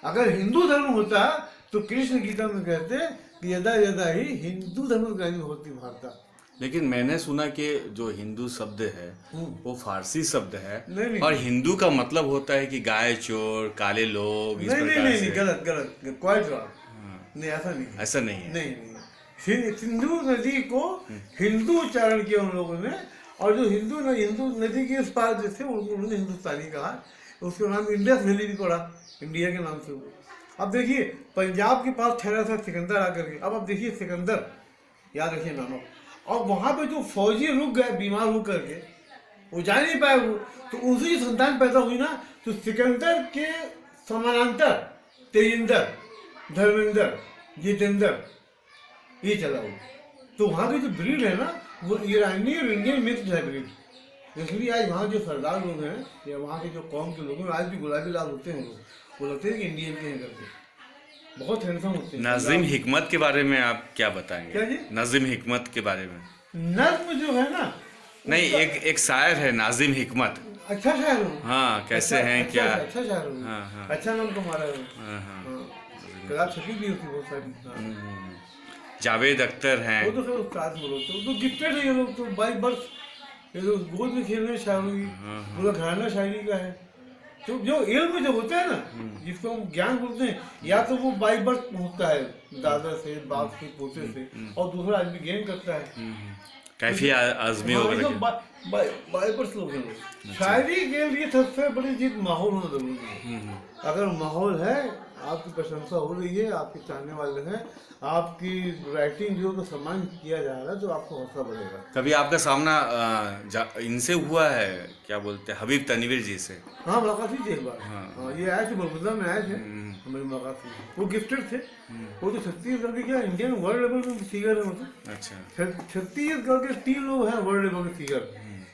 अगर हिंदू धर्म होता तो कृष्ण गीता में कहते कि यदा यदा ही हिंदू धर्म की हानि होती भारता। लेकिन मैंने सुना कि जो हिंदू शब्द है वो फारसी शब्द है, नहीं। और हिंदू का मतलब होता है कि गाय चोर, काले लोग, इस नहीं प्रकार नहीं से। नहीं, गलत गलत, क्वाइट रॉन्ग। नहीं, ऐसा नहीं है। ऐसा नहीं है। नहीं, सिंधु नदी को हिंदू उच्चारण किया उन लोगों ने, और जो हिंदू नदी के इस पार जो थे उन्होंने हिंदुस्तानी कहा। उसका नाम इंडस वैली भी पड़ा, इंडिया के नाम से वो। अब देखिए पंजाब के पास ठहरा था सिकंदर आकर के। अब देखिए सिकंदर, याद रखिए नाम। और वहाँ पे जो फौजी रुक गए बीमार हो करके, वो जा नहीं पाए, वो तो उनसे जो संतान पैदा हुई ना, तो सिकंदर के समानांतर तेजिंदर, धर्मेंद्र, जितेंद्र, ये चला वो। तो वहाँ की जो ब्रीड है ना, वो ईरानी और इंडियन मिक्स है ब्रीड। इसलिए आज वहाँ जो सरदार लोग हैं या वहाँ के जो कौम के लोग हैं, आज भी गुलाबी लाल होते हैं लोग, वो लगते हैं कि इंडियन के हैं करके, बहुत हैंडसम होते हैं। नाजिम हिकमत के बारे में आप क्या बताएंगे? क्या जी? नाजिम हिकमत के बारे में। नज्म जो है ना, नहीं, एक शायर है नाजिम हिकमत। अच्छा शायर हो। हाँ, कैसे अच्छा, हैं अच्छा, क्या? अच्छा शायर हो। हाँ, हाँ। अच्छा नाम तुम्हारा है। हाँ, हाँ। किताब छपी भी होती बहुत सारी। हाँ। जावेद अख्तर हैं। वो तो फिर उस्ताद बोलो, तो गिफ्टेड है ये लोग तो बाई बर्थ। ये लोग गोद में खेलने शायरी, पूरा घराना शायरी का है। तो जो इल्म जो होता है ना, जिसको हम ज्ञान बोलते हैं, या तो वो बाई बर्थ होता है दादा से, बाप से, पोते से, और दूसरा आदमी गेन करता है। कैफी आजमी हाँ, वगैरह तो के। बाई बर्थ लोग हैं लोग। शायरी के लिए सबसे बड़ी चीज माहौल होना जरूरी है। अगर माहौल है, आपकी प्रशंसा हो रही है, आपके चाहने वाले हैं, आपकी राइटिंग जो तो सम्मान किया जा रहा है, तो आपको हौसला बढ़ेगा। कभी आपका सामना इनसे हुआ है, क्या बोलते हैं, हबीब तनवीर जी से? हाँ, मुलाकात हुई थी एक बार। हाँ, ये आए थे बरमुदा में, आए थे, हमारी मुलाकात हुई। वो गिफ्टेड थे। वो तो छत्तीसगढ़ के क्या इंडियन वर्ल्ड लेवल में फिगर है। मतलब अच्छा। छत्तीसगढ़ के 3 लोग हैं वर्ल्ड लेवल के फिगर।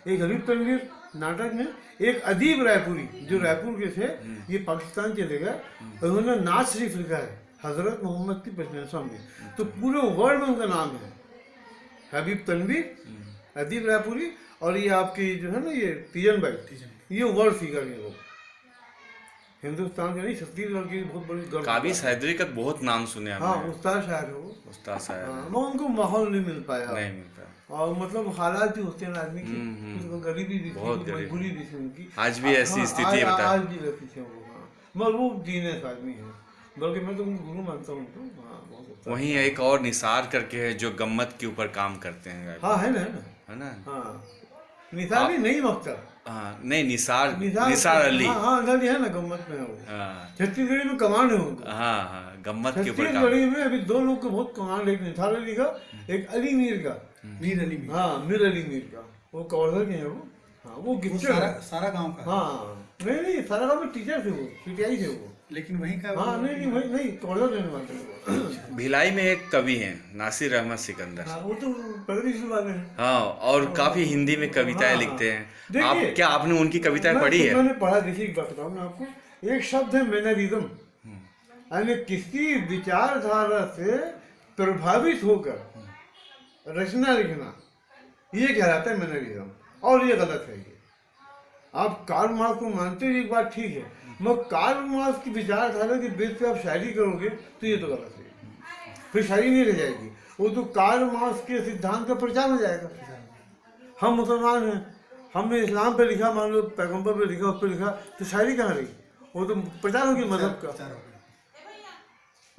एक हबीब तनवीर नाटक में, एक अदीब रायपुरी जो रायपुर के थे, ये पाकिस्तान चले गए, उन्होंने नाज शरीफ लिखा है हजरत मोहम्मद की प्रशंसा में। तो पूरे वर्ल्ड में उनका नाम है हबीब तनवीर, अदीब रायपुरी, और ये आपकी जो है ना ये तीजन भाई, ये वर्ल्ड फिगर है। लोग हिंदुस्तान के नहीं, छत्तीसगढ़ की बहुत बड़ी गर्व। काबिज हैदरी का बहुत नाम सुने हाँ, आपने। उस्ताद शायर है वो। उस्ताद साहब। हाँ, मैं उनको माहौल नहीं मिल पाया। नहीं मिलता। और मतलब हालात भी होते हैं आदमी की, गरीबी भी थी, बहुत गरीबी। मजबूरी भी थी उनकी। आज भी ऐसी स्थिति है, बता। आज भी रहती थी वो। हाँ, मगर वो दीनत आदमी है, बल्कि मैं तो उनको गुरु मानता हूँ। तो हाँ, बहुत अच्छा। वहीं एक और निसार करके है जो गम्मत के ऊपर काम करते हैं। हाँ, है ना, है ना? हाँ, निसार भी नहीं मख्तर। हाँ, नहीं, निसार अली। हाँ हाँ, अली है ना, गम्मत में है वो। हाँ, छत्तीसगढ़ी में कमांड है उनका। हाँ, हाँ, गम्मत के ऊपर काम। छत्तीसगढ़ी में अभी 2 लोग का बहुत कमांड, एक निसार अली का, एक अली मीर का। मीर अली मीर। हाँ, मीर अली मीर का, वो कवर्धर के हैं वो। हाँ, वो वो गिफ्टेड सारा गांव का। हाँ, नहीं, सारा गाँव में टीचर थे वो, पीटीआई थे वो। लेकिन वहीं का। हाँ, नहीं, वही नहीं, कवर्धर रहने वाले थे वो। भिलाई में एक कवि हैं नासिर अहमद सिकंदर। हाँ, वो तो प्रगतिशील वाले हैं। हाँ, और काफी हिंदी में कविताएं हाँ, लिखते हैं। देखिए, क्या आपने उनकी कविताएं पढ़ी है? मैंने पढ़ा। देखिए, एक बात बताऊँ मैं आपको, एक शब्द है मैनरिज्म, यानी किसी विचारधारा से प्रभावित होकर रचना लिखना, ये कहलाता है मैनरिज्म। और ये गलत है। ये आप कार्ल मार्क्स को मानते हैं, एक बात ठीक है, मगर कार्ल मार्क्स की विचारधारा के बेस पे आप शायरी करोगे तो ये तो गलत है, फिर शायरी नहीं रह जाएगी। वो तो कार्ल मार्क्स के सिद्धांत का प्रचार हो जाएगा। हम मुसलमान हैं, हमने इस्लाम पे लिखा, मान लो पैगंबर पे लिखा, उस पर लिखा, तो शायरी कहाँ रही? वो तो प्रचार होगी मजहब का।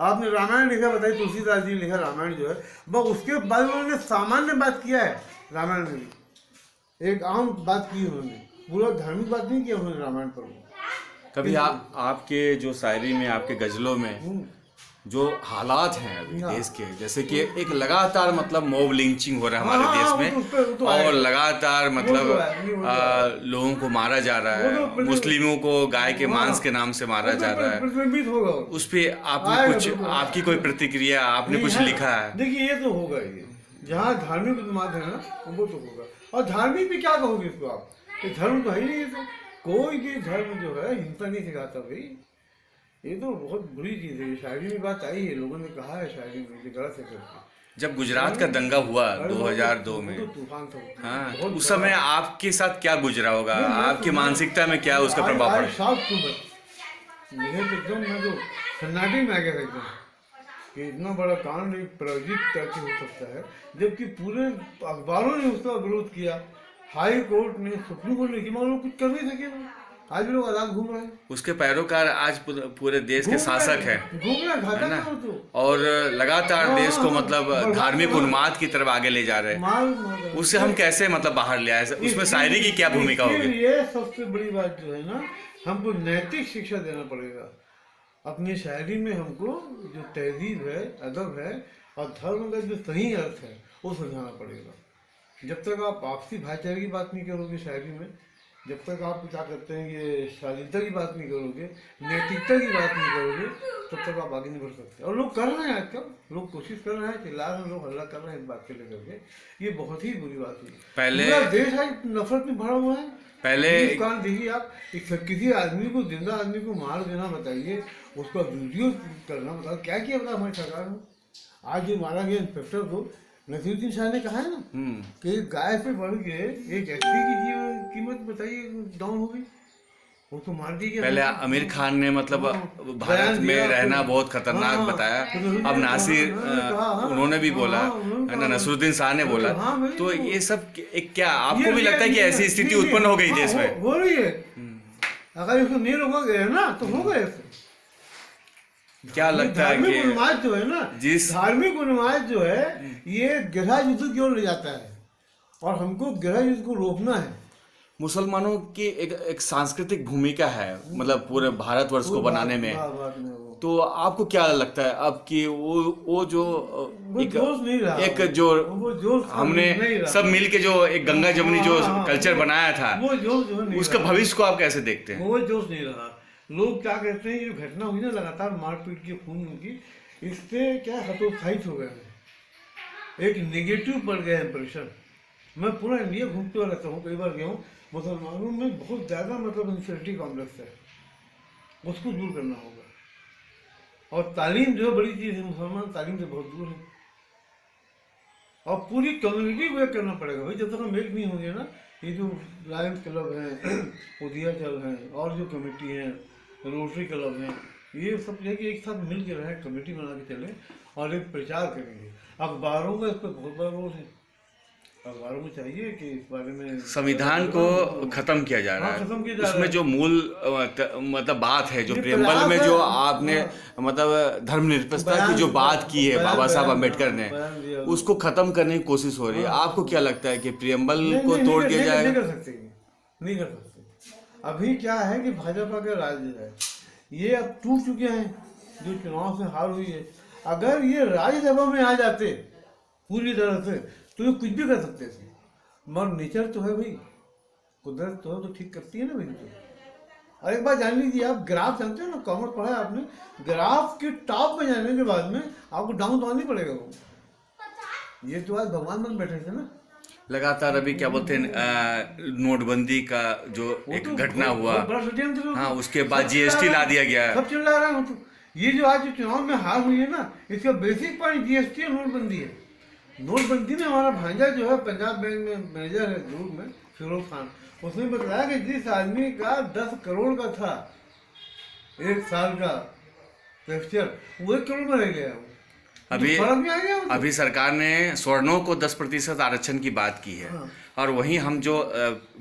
आपने रामायण लिखा, बताइए तुलसीदास जी ने लिखा रामायण जो है, बस उसके बाद उन्होंने सामान्य बात किया है रामायण में, एक आम बात की उन्होंने, पूरा धार्मिक बात नहीं किया उन्होंने रामायण पर। कभी आपके जो शायरी में, आपके गजलों में जो हालात हैं अभी देश के, जैसे कि एक लगातार मतलब मॉब लिंचिंग हो रहा है हमारे देश में, और लगातार मतलब लोगों को मारा जा रहा है, मुस्लिमों को गाय के मांस के नाम से मारा जा रहा है, उस पे आपने कुछ, आपकी कोई प्रतिक्रिया, आपने कुछ लिखा है? देखिए ये तो होगा, ये जहाँ धार्मिक उन्माद है ना वो तो होगा। और धार्मिक भी क्या कहोगे इसको आप, ये धर्म तो है ही नहीं, तो कोई भी धर्म जो है हिंसा नहीं सिखाता भाई, ये तो बहुत बुरी चीज़ है। शायरी में बात आई है, लोगों ने कहा है शायरी में, गलत है करके। जब गुजरात का दंगा हुआ 2002 में, तो तूफान था, हाँ, उस समय आपके साथ क्या गुजरा होगा, आपकी मानसिकता में क्या उसका प्रभाव पड़ा? 7 अक्टूबर मुझे तो एकदम, मैं तो सन्नाटे में आ गया था एकदम कि इतना बड़ा कांड एक प्रायोजित करके हो सकता है, जबकि पूरे अखबारों ने उसका विरोध किया, हाई कोर्ट ने, सुप्रीम कोर्ट ने, कि मान लो कुछ कर नहीं सके, आज भी लोग आजाद घूम रहे हैं। उसके पैरोकार आज पूरे देश के शासक हैं, है ना, और लगातार देश को मतलब धार्मिक उन्माद की तरफ आगे ले जा रहे हैं। उससे हम कैसे मतलब बाहर ले आए, उसमें शायरी की क्या भूमिका होगी? ये सबसे बड़ी बात जो है ना, हमको नैतिक शिक्षा देना पड़ेगा अपनी शायरी में, हमको जो तहजीब है, अदब है और धर्म का जो सही अर्थ है वो समझाना पड़ेगा। जब तक आप आपसी भाईचारे की बात नहीं करोगे शायरी में, जब तक आप क्या करते हैं ये शालीनता की बात नहीं करोगे, नैतिकता की बात नहीं करोगे, तब तक आप आगे नहीं बढ़ सकते। और लोग कर रहे हैं आजकल, लोग कोशिश कर रहे हैं, चिल्ला रहे हैं, लोग हल्ला कर रहे हैं इस बात को लेकर के, ये बहुत ही बुरी बात है। पहले पूरा देश है नफरत में भरा हुआ है। पहले कान देखिए आप, किसी आदमी को, जिंदा आदमी को मार देना बताइए, उसका वीडियो करना बताओ, क्या किया बता हमारी सरकार ने। आज जो मारा गया इंस्पेक्टर को, नसीरुद्दीन शाह ने कहा है ना कि गाय से बढ़ के एक एचपी की कीमत बताइए डाउन हो गई, उसको मार दी गया। पहले आमिर खान ने मतलब भारत में रहना बहुत खतरनाक बताया, अब नासिर उन्होंने भी बोला है ना, नसीरुद्दीन शाह ने बोला, तो ये सब एक क्या आपको भी लगता है कि ऐसी स्थिति उत्पन्न हो गई देश में? हो रही है, अगर इसको नहीं रोका गया ना तो हो गया। क्या लगता है कि धार्मिक उन्माद जो है ना, धार्मिक उन्माद जो है ये गृह युद्ध की ओर ले जाता है, और हमको गृह युद्ध को रोकना है। मुसलमानों की एक सांस्कृतिक भूमिका है मतलब पूरे भारतवर्ष को बनाने में, तो आपको क्या लगता है अब कि वो जो एक जो हमने सब मिल के जो एक गंगा जमुनी जो कल्चर बनाया था, उसका भविष्य को आप कैसे देखते हैं? वो जोश नहीं रहा। लोग क्या कहते हैं, ये जो घटना हुई ना लगातार मारपीट की, खून की, इससे क्या हतोत्साहित हो गए हैं, एक नेगेटिव पड़ गया इंप्रेशन। मैं पूरा इंडिया घूमते हुआ रहता हूँ, कई बार गया हूँ, मुसलमानों में बहुत ज़्यादा मतलब इंफीरियरिटी कॉम्प्लेक्स है, उसको दूर करना होगा। और तालीम जो है बड़ी चीज़ है, मुसलमान तालीम से बहुत दूर है, और पूरी कम्युनिटी को एक करना पड़ेगा भाई। जब तक हम एक नहीं होंगे ना, ये जो लायंस क्लब हैं, उदिया चल हैं, और जो कमेटी हैं, रोटरी क्लब हैं, ये सब लेके एक साथ मिल के रहें, कमेटी बना के चलें और एक प्रचार करेंगे। अखबारों का इस पर बहुत बड़ा रोल है, अखबारों को चाहिए कि इस बारे में संविधान को खत्म किया जा रहा है, उसमें जो मूल मतलब बात है, जो प्रियम्बल में जो आपने मतलब धर्मनिरपेक्षता की जो बात की है बाबा साहब अम्बेडकर ने, उसको खत्म करने की कोशिश हो रही है। आपको क्या लगता है कि प्रियम्बल को तोड़ दिया जाएगा? नहीं कर सकते। अभी क्या है कि भाजपा का राज्य है, ये अब टूट चुके हैं, जो चुनाव से हार हुई है। अगर ये राज्यसभा में आ जाते पूरी तरह से तो ये कुछ भी कर सकते थे, मगर नेचर तो है भाई, कुदरत तो ठीक करती है ना भाई। तो और एक बात जान लीजिए, आप ग्राफ जानते हो ना, कॉमर्स पढ़ा है आपने, ग्राफ के टॉप में जाने के बाद में आपको डाउन तो आना ही पड़ेगा। वो ये तो आज भगवान बन बैठे थे ना। लगातार अभी क्या बोलते हैं, नोटबंदी का जो एक घटना हुआ, हाँ, उसके बाद जीएसटी ला दिया गया, सब चल रहा है। ये जो आज चुनाव में हार हुई है ना, इसका बेसिक पॉइंट जीएसटी और नोटबंदी है। नोटबंदी में हमारा भांजा जो है पंजाब बैंक में मैनेजर है ग्रुप में, फिरोज खान, उसने बताया कि जिस आदमी का 10 करोड़ का था एक साल का कैप्चर, वो 1 करोड़ में रह गया। अभी सरकार ने स्वर्णों को 10% आरक्षण की बात की है, और वहीं हम जो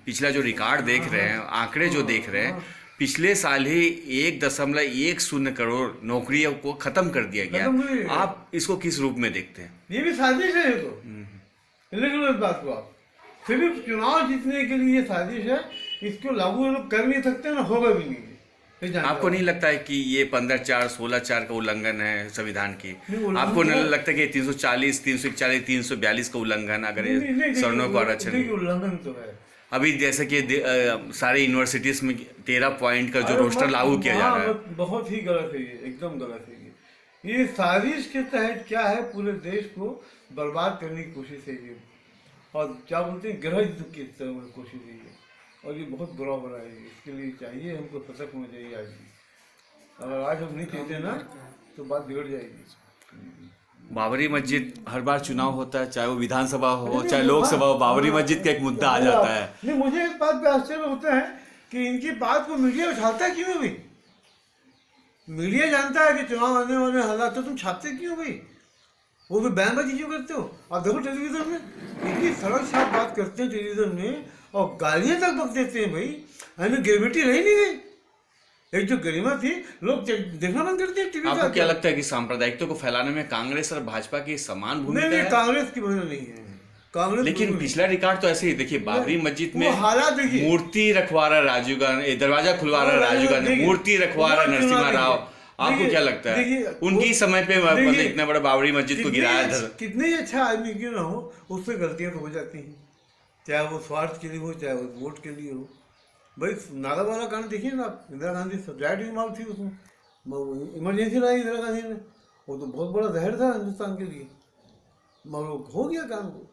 पिछला जो रिकॉर्ड देख रहे हैं, आंकड़े जो देख रहे हैं, पिछले साल ही 1.10 करोड़ नौकरियों को खत्म कर दिया खत्म कर दिया गया। गया। आप इसको किस रूप में देखते हैं? ये भी साजिश है, ये तो लिख लो इस बात को आप। सिर्फ चुनाव जीतने के लिए ये साजिश है, इसको लागू ये लोग कर नहीं सकते ना, होगा भी नहीं। ये जानते आपको हो। नहीं लगता है कि ये 15(4), 16(4) का उल्लंघन है संविधान की? नहीं, उल्लंघन आपको नहीं तो- लगता कि 340, 341, 342 का उल्लंघन अगर नहीं, नहीं, नहीं, सवर्णों को देखिए, आरक्षण? देखिए, उल्लंघन तो है। अभी जैसे कि सारे यूनिवर्सिटीज में 13 पॉइंट का जो अरे रोस्टर मत- लागू किया जा हाँ, रहा है। बहुत ही गलत है, ये एकदम गलत है। ये साजिश के तहत क्या है, पूरे देश को बर्बाद करने की कोशिश है ये, और क्या बोलते हैं, ग्रह युद्ध की तरह कोशिश है ये, और ये बहुत बुरा हो रहा है। इसके लिए चाहिए हमको सतर्क होना चाहिए आज भी। अगर आज हम नहीं कहते ना तो बात बिगड़ जाएगी। बाबरी मस्जिद, हर बार चुनाव होता है, चाहे वो विधानसभा हो नहीं, चाहे नहीं, लोकसभा हो, हाँ, बाबरी हाँ, मस्जिद का एक मुद्दा आ जाता है। नहीं, मुझे इस बात पे आश्चर्य होता है कि इनकी बात को मीडिया उछालता क्यों भाई? मीडिया जानता है कि चुनाव आने वाले हालात, तो तुम छापते क्यों भाई? वो भी बयानबाजी क्यों करते हो? आप देखो टेलीविजन में इतनी सरल साफ बात करते हैं टेलीविजन में, और गालियां तक बक देते हैं भाई। हमें ग्रेविटी रही नहीं गई, एक जो गरिमा थी, लोग देखना बंद करते हैं टीवी आपको क्या लगता है कि सांप्रदायिकता को फैलाने में कांग्रेस और भाजपा की समान नहीं भूमिका नहीं, है? कांग्रेस की वजह नहीं है। कांग्रेस लेकिन बिल्कुल पिछला रिकॉर्ड तो ऐसे ही देखिए, बाबरी मस्जिद में वो हालात देखिए। मूर्ति रखवारा राजू गांधी, दरवाजा खुलवारा हाँ, राजू गांधी, देखिए, मूर्ति रखवारा वो नरसिम्हा चुनाव राव। देखिए, आपको देखिए, क्या लगता है देखिए, उनकी वो- समय पे मतलब देखिए, इतना बड़ा बाबरी मस्जिद को गिराया था? कितने ही अच्छा आदमी क्यों ना हो, उससे गलतियां तो हो जाती हैं, चाहे वो स्वार्थ के लिए हो, चाहे वो वोट के लिए हो। भाई नागा वाला कांड देखिए ना आप, इंदिरा गांधी सब्जेक्ट इन्वॉल्व थी उसमें, इमरजेंसी लाई इंदिरा गांधी ने, वो तो बहुत बड़ा जहर था हिंदुस्तान के लिए, मगर हो गया काम को।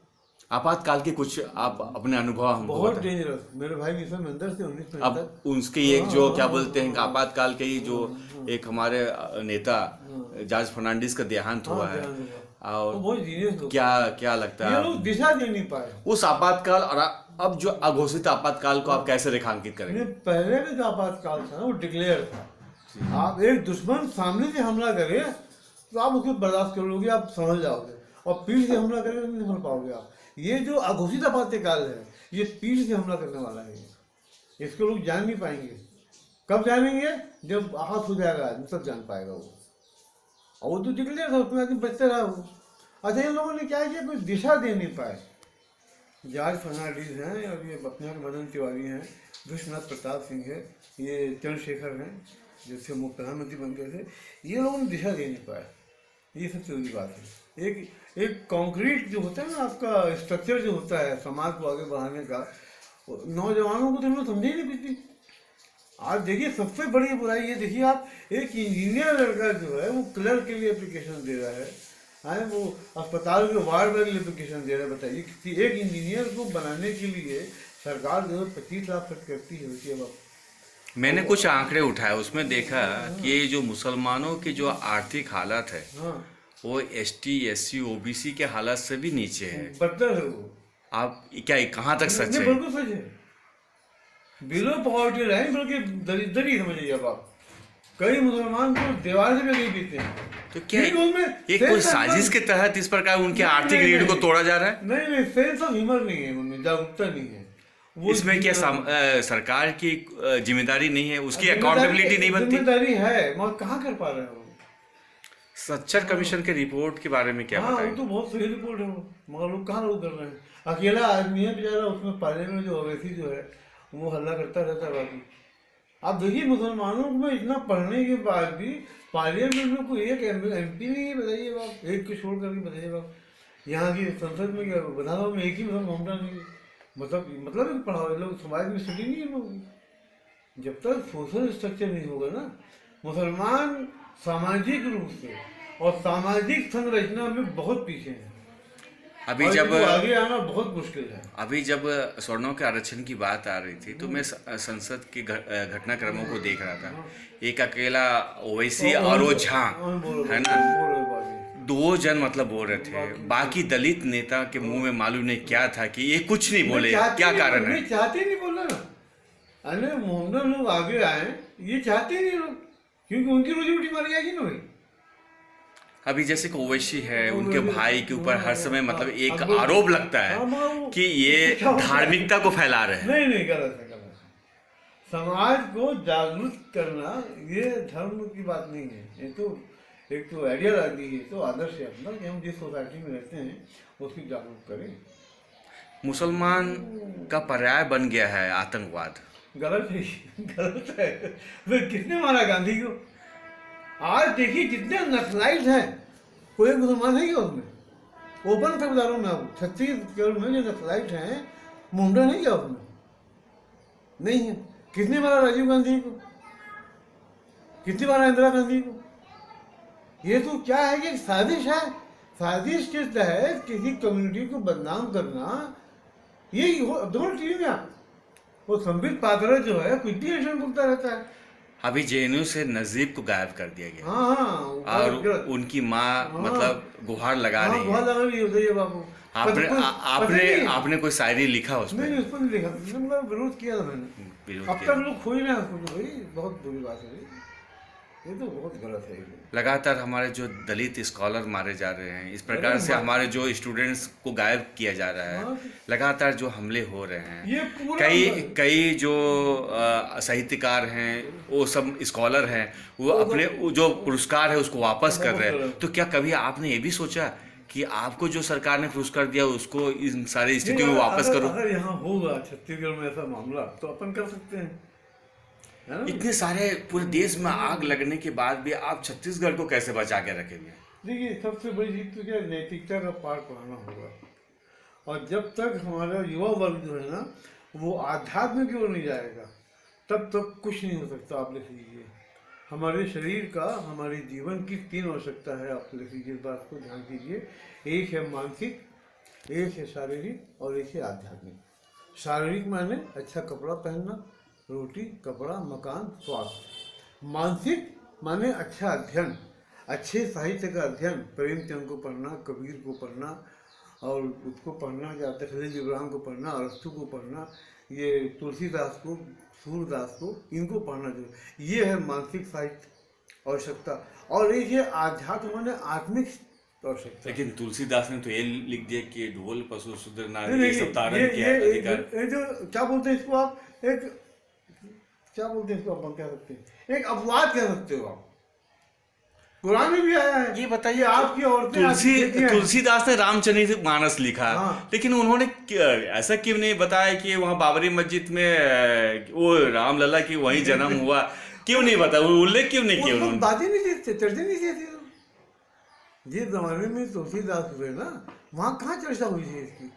आपातकाल के कुछ आप अपने अनुभव हमको बहुत बताएं। डेंजरस, मेरे भाई मिशन में अंदर से 1975। अब उसके एक जो क्या बोलते हैं कि आपातकाल के ही जो एक हमारे नेता जॉर्ज फर्नांडिस का देहांत हुआ है, और वो बहुत जीनियस लोग, क्या लगता ये है लोग दिशा दे नहीं पाए। उस आपातकाल और अब जो अघोषित आपातकाल को आप कैसे रेखांकित करेंगे? नहीं, पहले का जो आपातकाल था ना वो डिक्लेयर था। आप एक दुश्मन सामने से हमला करे तो आप उसको बर्दाश्त कर लोगे, आप समझ जाओगे, और पीठ से हमला करेंगे तो नहीं समझ पाओगे आप। ये जो अघोषित आपातकाल है, ये पीठ से हमला करने वाला है, इसको लोग जान नहीं पाएंगे। कब जानेंगे? जब आहत हो जाएगा आदमी, तब जान पाएगा वो। और वो तो डिक्लेयर था, उसमें आदमी बचते रहा वो। अच्छा, इन लोगों ने क्या किया, कोई दिशा दे नहीं पाए। जॉर्ज फर्नांडिस हैं, और ये अपने मदन तिवारी हैं, विश्वनाथ प्रताप सिंह है, ये चंद्रशेखर हैं, जैसे वो प्रधानमंत्री बन गए थे, ये लोगों ने दिशा दे नहीं पाए। ये सबसे बड़ी बात है। एक कॉन्क्रीट जो होता है ना, आपका स्ट्रक्चर जो होता है समाज को आगे बढ़ाने का, नौजवानों को तो हम लोग समझे ही नहीं पीती। आज देखिए सबसे बड़ी बुराई ये देखिए आप, एक इंजीनियर लड़का जो है वो क्लर्क के लिए एप्लीकेशन दे रहा है, वो अस्पताल के वार्ड के लिए एप्लीकेशन दे रहा है। बताइए कि एक इंजीनियर को बनाने के लिए सरकार जो है 25 लाख खर्च करती है उसके बाद। मैंने कुछ आंकड़े उठाए, उसमें देखा कि जो मुसलमानों की जो आर्थिक हालत है हाँ, वो ST SC OBC के हालत से भी नीचे है। बदतर है वो। आप क्या कहाँ तक सच नहीं, है? बिल्कुल सच है। बिलो पॉवर्टी लाइन, बल्कि दरिद्र ही समझिए आप। कई मुसलमान को दीवार से भी नहीं पीते हैं। तो क्या क्योंकि उनमें ये sense कोई of साजिश humor- के तहत इस प्रकार उनके नहीं, आर्थिक नहीं, रीढ़ को नहीं। तोड़ा जा रहा है? नहीं, सेंस ऑफ ह्यूमर नहीं है उनमें, जागरूकता नहीं है। वो इसमें क्या सरकार की जिम्मेदारी नहीं है, उसकी अकाउंटेबिलिटी नहीं बनती? जिम्मेदारी है, मगर कहाँ कर पा रहे हैं वो। सच्चर कमीशन के रिपोर्ट के बारे में क्या हाँ, वो बताएं? तो बहुत सही रिपोर्ट है वो, मगर लोग कहाँ लोग कर रहे हैं। अकेला आदमी है बेचारा, उसमें पार्लियामेंट में जो अवैसी जो है वो हल्ला करता रहता है बाकी। आप देखिए मुसलमानों में इतना पढ़ने के बाद भी पार्लियामेंट में कोई एक MP नहीं है, बताइए बाप, एक को छोड़ करके बताइए बाप। यहाँ की संसद में क्या विधानसभा में एक ही मामला नहीं है। मतलब पढ़ाओ, लोग समाज में स्टडी नहीं है लोग। जब तक सोशल स्ट्रक्चर नहीं होगा ना, मुसलमान सामाजिक रूप से और सामाजिक संरचना में बहुत पीछे हैं। अभी और जब इनको आगे आना बहुत मुश्किल है। अभी जब सवर्णों के आरक्षण की बात आ रही थी तो मैं संसद के घटनाक्रमों को देख रहा था। एक अकेला ओवैसी और वो झा है ना, दो जन मतलब बोल रहे थे, बाकी दलित नेता के मुंह में मालूम नहीं क्या था कि ये कुछ नहीं बोले, क्या कारण है? चाहते नहीं बोलना ना, अरे मोहम्मद लोग आगे आए, ये चाहते नहीं लोग, क्योंकि उनकी रोजी रोटी मारी जाएगी ना भाई। अभी जैसे कि ओवैसी है, उनके भाई के ऊपर हर समय मतलब एक आरोप लगता है कि ये धार्मिकता को फैला रहे हैं। नहीं, गलत है। समाज को जागरूक करना ये धर्म की बात नहीं है, ये तो एक तो आइडियोलॉजी है, तो आदर्श है अपना कि हम जिस सोसाइटी में रहते हैं उसकी जागरूक करें। मुसलमान का पर्याय बन गया है आतंकवाद। गलत है, गलत है। वे किसने मारा गांधी को? आज देखिए जितने नक्सलाइट हैं, कोई मुसलमान है क्या उसमें? ओपन से बता रहा हूँ मैं आपको, छत्तीसगढ़ में जो नक्सलाइट हैं, मुंडा नहीं क्या उसमें? नहीं है। किसने मारा राजीव गांधी को? कितनी मारा इंदिरा गांधी को? ये तो क्या है कि एक साजिश है। साजिश के तहत किसी कम्युनिटी को बदनाम करना, ये दोनों चीजें आप वो संबित पात्रा जो है कुछ भी एक्शन बोलता रहता है। अभी जेएनयू से नजीब को गायब कर दिया गया हाँ और उनकी माँ मतलब गुहार लगा रही है। गुहार लगा रही होती है बाबू। आपने कोई शायरी लिखा उसमें? नहीं, उस पर नहीं लिखा, मतलब विरोध किया था मैंने। अब तक लोग खोई रहे हैं उसको, तो भाई बहुत बुरी बात है, ये तो बहुत गलत है। लगातार हमारे जो दलित स्कॉलर मारे जा रहे हैं, इस प्रकार से हमारे जो स्टूडेंट्स को गायब किया जा रहा है, लगातार जो हमले हो रहे हैं, कई जो साहित्यकार हैं, वो सब स्कॉलर हैं, वो अपने जो पुरस्कार है उसको वापस कर रहे हैं। तो क्या कभी आपने ये भी सोचा कि आपको जो सरकार ने पुरस्कार दिया उसको इन सारी स्थितियों में वापस करो? अगर यहाँ होगा छत्तीसगढ़ में ऐसा मामला तो अपन कर सकते हैं। इतने सारे पूरे देश में आग लगने के बाद भी आप छत्तीसगढ़ को कैसे बचा के रखेंगे? देखिए, सबसे बड़ी चीज तो क्या, नैतिकता का पाठ पढ़ाना होगा। और जब तक हमारा युवा वर्ग जो है ना वो आध्यात्म की ओर नहीं जाएगा, तब तक कुछ नहीं हो सकता। आप लिख लीजिए, हमारे शरीर का, हमारे जीवन की 3 आवश्यकता है। आप लिख लीजिए, इस बात को ध्यान दीजिए। एक है मानसिक, एक है शारीरिक और एक है आध्यात्मिक। शारीरिक माने अच्छा कपड़ा पहनना, रोटी, कपड़ा, मकान, स्वास्थ्य। मानसिक माने अच्छा अध्ययन, अच्छे साहित्य का अध्ययन, प्रेमचंद को पढ़ना, कबीर को पढ़ना, और उसको पढ़ना, जाते खलील जिब्रान को पढ़ना, अरस्तु को पढ़ना, ये तुलसीदास को, सूरदास को, इनको पढ़ना चाहिए। ये है मानसिक साहित्य आवश्यकता। और एक है आध्यात्म माने आत्मिक आवश्यकता। लेकिन तुलसीदास ने तो ये लिख दिया कि ढोल पशु शूद्र नारी ये सब तारण किया अधिकार। ये जो क्या बोलते हैं इसको आप, एक क्या बोलते हैं इसको, आप कह सकते हैं एक अपवाद कह सकते हो आप। कुरान में भी आया है। ये बताइए, आपकी औरतें तुलसीदास ने रामचरितमानस लिखा, लेकिन उन्होंने ऐसा क्यों नहीं बताया कि वहाँ बाबरी मस्जिद में वो रामलला की वही जन्म हुआ? क्यों नहीं बताया, उल्लेख क्यों नहीं किया उन्होंने? बातें नहीं देते, चर्चा नहीं देती। जिस जमाने में तुलसीदास हुए ना, वहाँ कहाँ चर्चा हुई थी इसकी?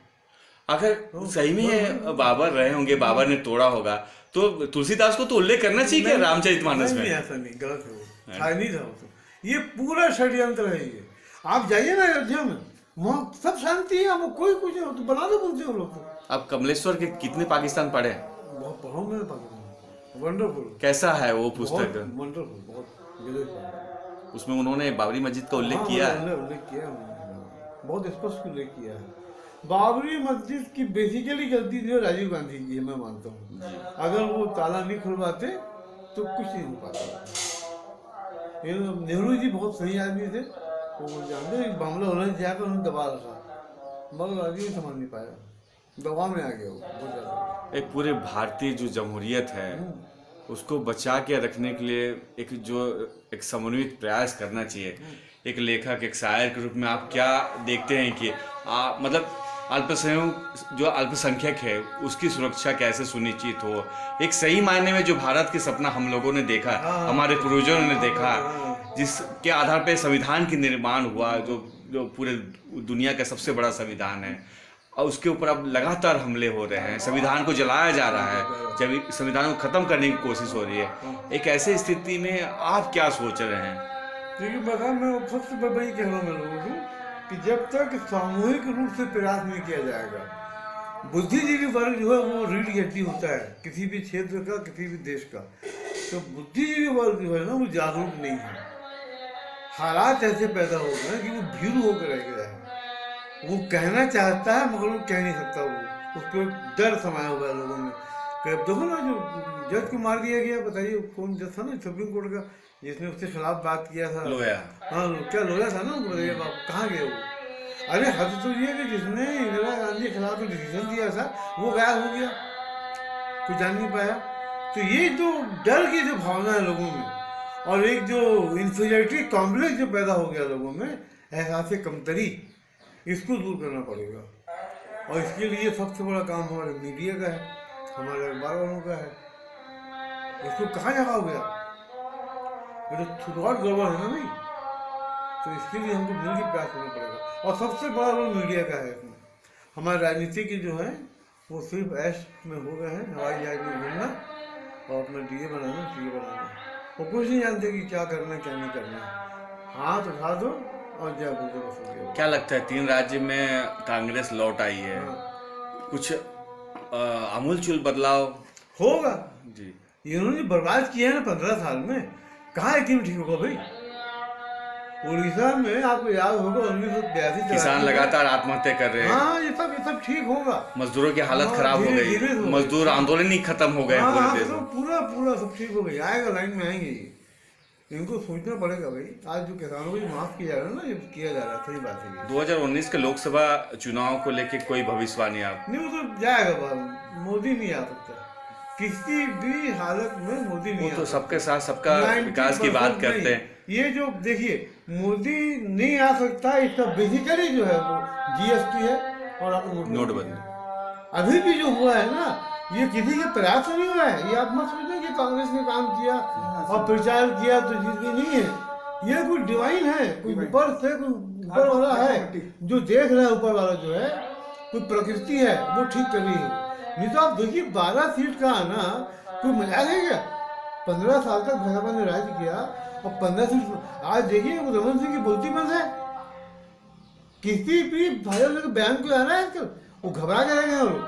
अगर सही में बाबर रहे होंगे, बाबर ने तोड़ा होगा, तो तुलसीदास को तो उल्लेख करना चाहिए क्या रामचरितमानस में? ऐसा नहीं, गलत है वो, शायद नहीं था वो। ये पूरा षड्यंत्र है ये। आप जाइए ना अयोध्या में, वहाँ सब शांति है, वो कोई कुछ नहीं, तो बना दो बोलते हो लोग। तो अब कमलेश्वर के कितने पाकिस्तान पढ़े? बहुत पढ़ा मैंने पाकिस्तान, वंडरफुल। कैसा है वो पुस्तक? वंडरफुल, बहुत। उसमें उन्होंने बाबरी मस्जिद का उल्लेख किया है, उल्लेख किया, बहुत स्पष्ट उल्लेख किया है। बाबरी मस्जिद की बेसिकली गलती जो राजीव गांधी की है, मैं मानता हूँ। अगर वो ताला नहीं खुलवाते तो कुछ नहीं हो पाता। ये नेहरू जी बहुत सही आदमी थे, वो जानते हैं मामला होना चाहकर उन्होंने दबा रखा, मगर राजीव समझ नहीं पाया, दबाव में आ गया वो बहुत ज़्यादा। एक पूरे भारतीय जो जमहूरियत है उसको बचा के रखने के लिए एक समन्वित प्रयास करना चाहिए। एक लेखक, एक शायर के रूप में आप क्या देखते हैं कि मतलब जो अल्पसंख्यक है उसकी सुरक्षा कैसे सुनिश्चित हो? एक सही मायने में जो भारत के सपना हम लोगों ने देखा, हमारे पूर्वजों ने देखा, जिसके आधार पर संविधान की निर्माण हुआ, जो पूरे दुनिया का सबसे बड़ा संविधान है, और उसके ऊपर अब लगातार हमले हो रहे हैं, संविधान को जलाया जा रहा है, जब संविधान को खत्म करने की कोशिश हो रही है। एक ऐसी स्थिति में आप क्या सोच रहे हैं? देखिए, मैं सबसे बड़ी कहना मैं लोगों को कि जब तक सामूहिक रूप से प्रयास नहीं किया जाएगा, बुद्धिजीवी वर्ग जो है वो रीढ़ की हड्डी होता है किसी भी क्षेत्र का, किसी भी देश का। तो बुद्धिजीवी वर्ग जो है ना वो जागरूक नहीं है। हालात ऐसे पैदा हो गए कि वो भीरू होकर रह गया है। वो कहना चाहता है मगर वो कह नहीं सकता, वो उसको डर समाया हुआ है लोगों में। देखो ना, जो जज को मार दिया गया, बताइए कौन जज था ना सुप्रीम कोर्ट का, जिसने उसके खिलाफ बात किया था? लोया। हाँ, क्या लोया था ना? बताइए बाप, कहाँ गया वो? अरे हद तो ये कि जिसने इंदिरा गांधी के खिलाफ डिसीजन दिया था वो गायब हो गया, कोई जान नहीं पाया। तो ये जो डर की जो भावना है लोगों में, और एक जो इन्फीरियरिटी कॉम्प्लेक्स जो पैदा हो गया लोगों में, एहसास कमतरी, इसको दूर करना पड़ेगा। और इसके लिए सबसे बड़ा काम हमारे मीडिया का है, हमारे अखबार वालों का है। इसको कहाँ जगाओगे आप? ये तो थोड़ा गड़बड़ है ना भाई। तो इसके लिए हमको मिलकर प्रयास करना पड़ेगा, और सबसे बड़ा रोल मीडिया का है इसमें। हमारे राजनीति के जो है वो सिर्फ ऐश में हो गए हैं, हवाई जहाज में घूमना और अपना डीए बनाना। वो कुछ नहीं जानते कि क्या करना है क्या नहीं करना है। हाथ उठा दो और जय बोल दो, बस हो गया। क्या लगता है 3 राज्य में कांग्रेस लौट आई है, कुछ आमूलचूल बदलाव होगा जी? इन्होंने बर्बाद किया है ना 15 साल में, कहाँ यकीन ठीक होगा भाई। उड़ीसा में आपको याद होगा 1982 किसान लगातार आत्महत्या कर रहे हैं। हाँ, ये सब ठीक होगा। मजदूरों की हालत हाँ, खराब हो धीरे गई, धीरे हो मजदूर आंदोलन ही खत्म हो गए हाँ, पूरे हाँ, देश तो में। पूरा सब ठीक हो गया, आएगा, लाइन में आएंगे ये। इनको सोचना पड़ेगा भाई। आज जो किसानों को जो माफ किया जा रहा है ना, ये किया जा रहा है, सही बात है ये। 2019 के लोकसभा चुनाव को लेके कोई भविष्यवाणी आप? नहीं, वो तो जाएगा बाहर, मोदी नहीं आ सकता किसी भी हालत में। मोदी नहीं वो आ तो सकता। सबके साथ सबका विकास की बात 90% करते हैं। ये जो देखिए, मोदी नहीं आ सकता, इसका बेसिकली जो है वो जीएसटी है और आपको नोटबंदी। अभी भी जो हुआ है ना, ये किसी के प्रयास से नहीं हुआ है। ये आप मत सोचना कि कांग्रेस ने काम किया और प्रचार किया तो जीत गई, नहीं है। ये कोई डिवाइन है, कोई ऊपर से, कोई ऊपर वाला है जो देख रहा है। ऊपर वाला जो है कोई प्रकृति है, वो ठीक कर रही है। नहीं तो आप देखिए 12 सीट का आना कोई मजाक है क्या? 15 साल तक भाजपा ने राज किया और 15 सीट। आज देखिए रमन सिंह की बोलती बंद है, किसी भी भाजपा के बयान को आ रहा है आजकल, वो घबरा के रह गए लोग।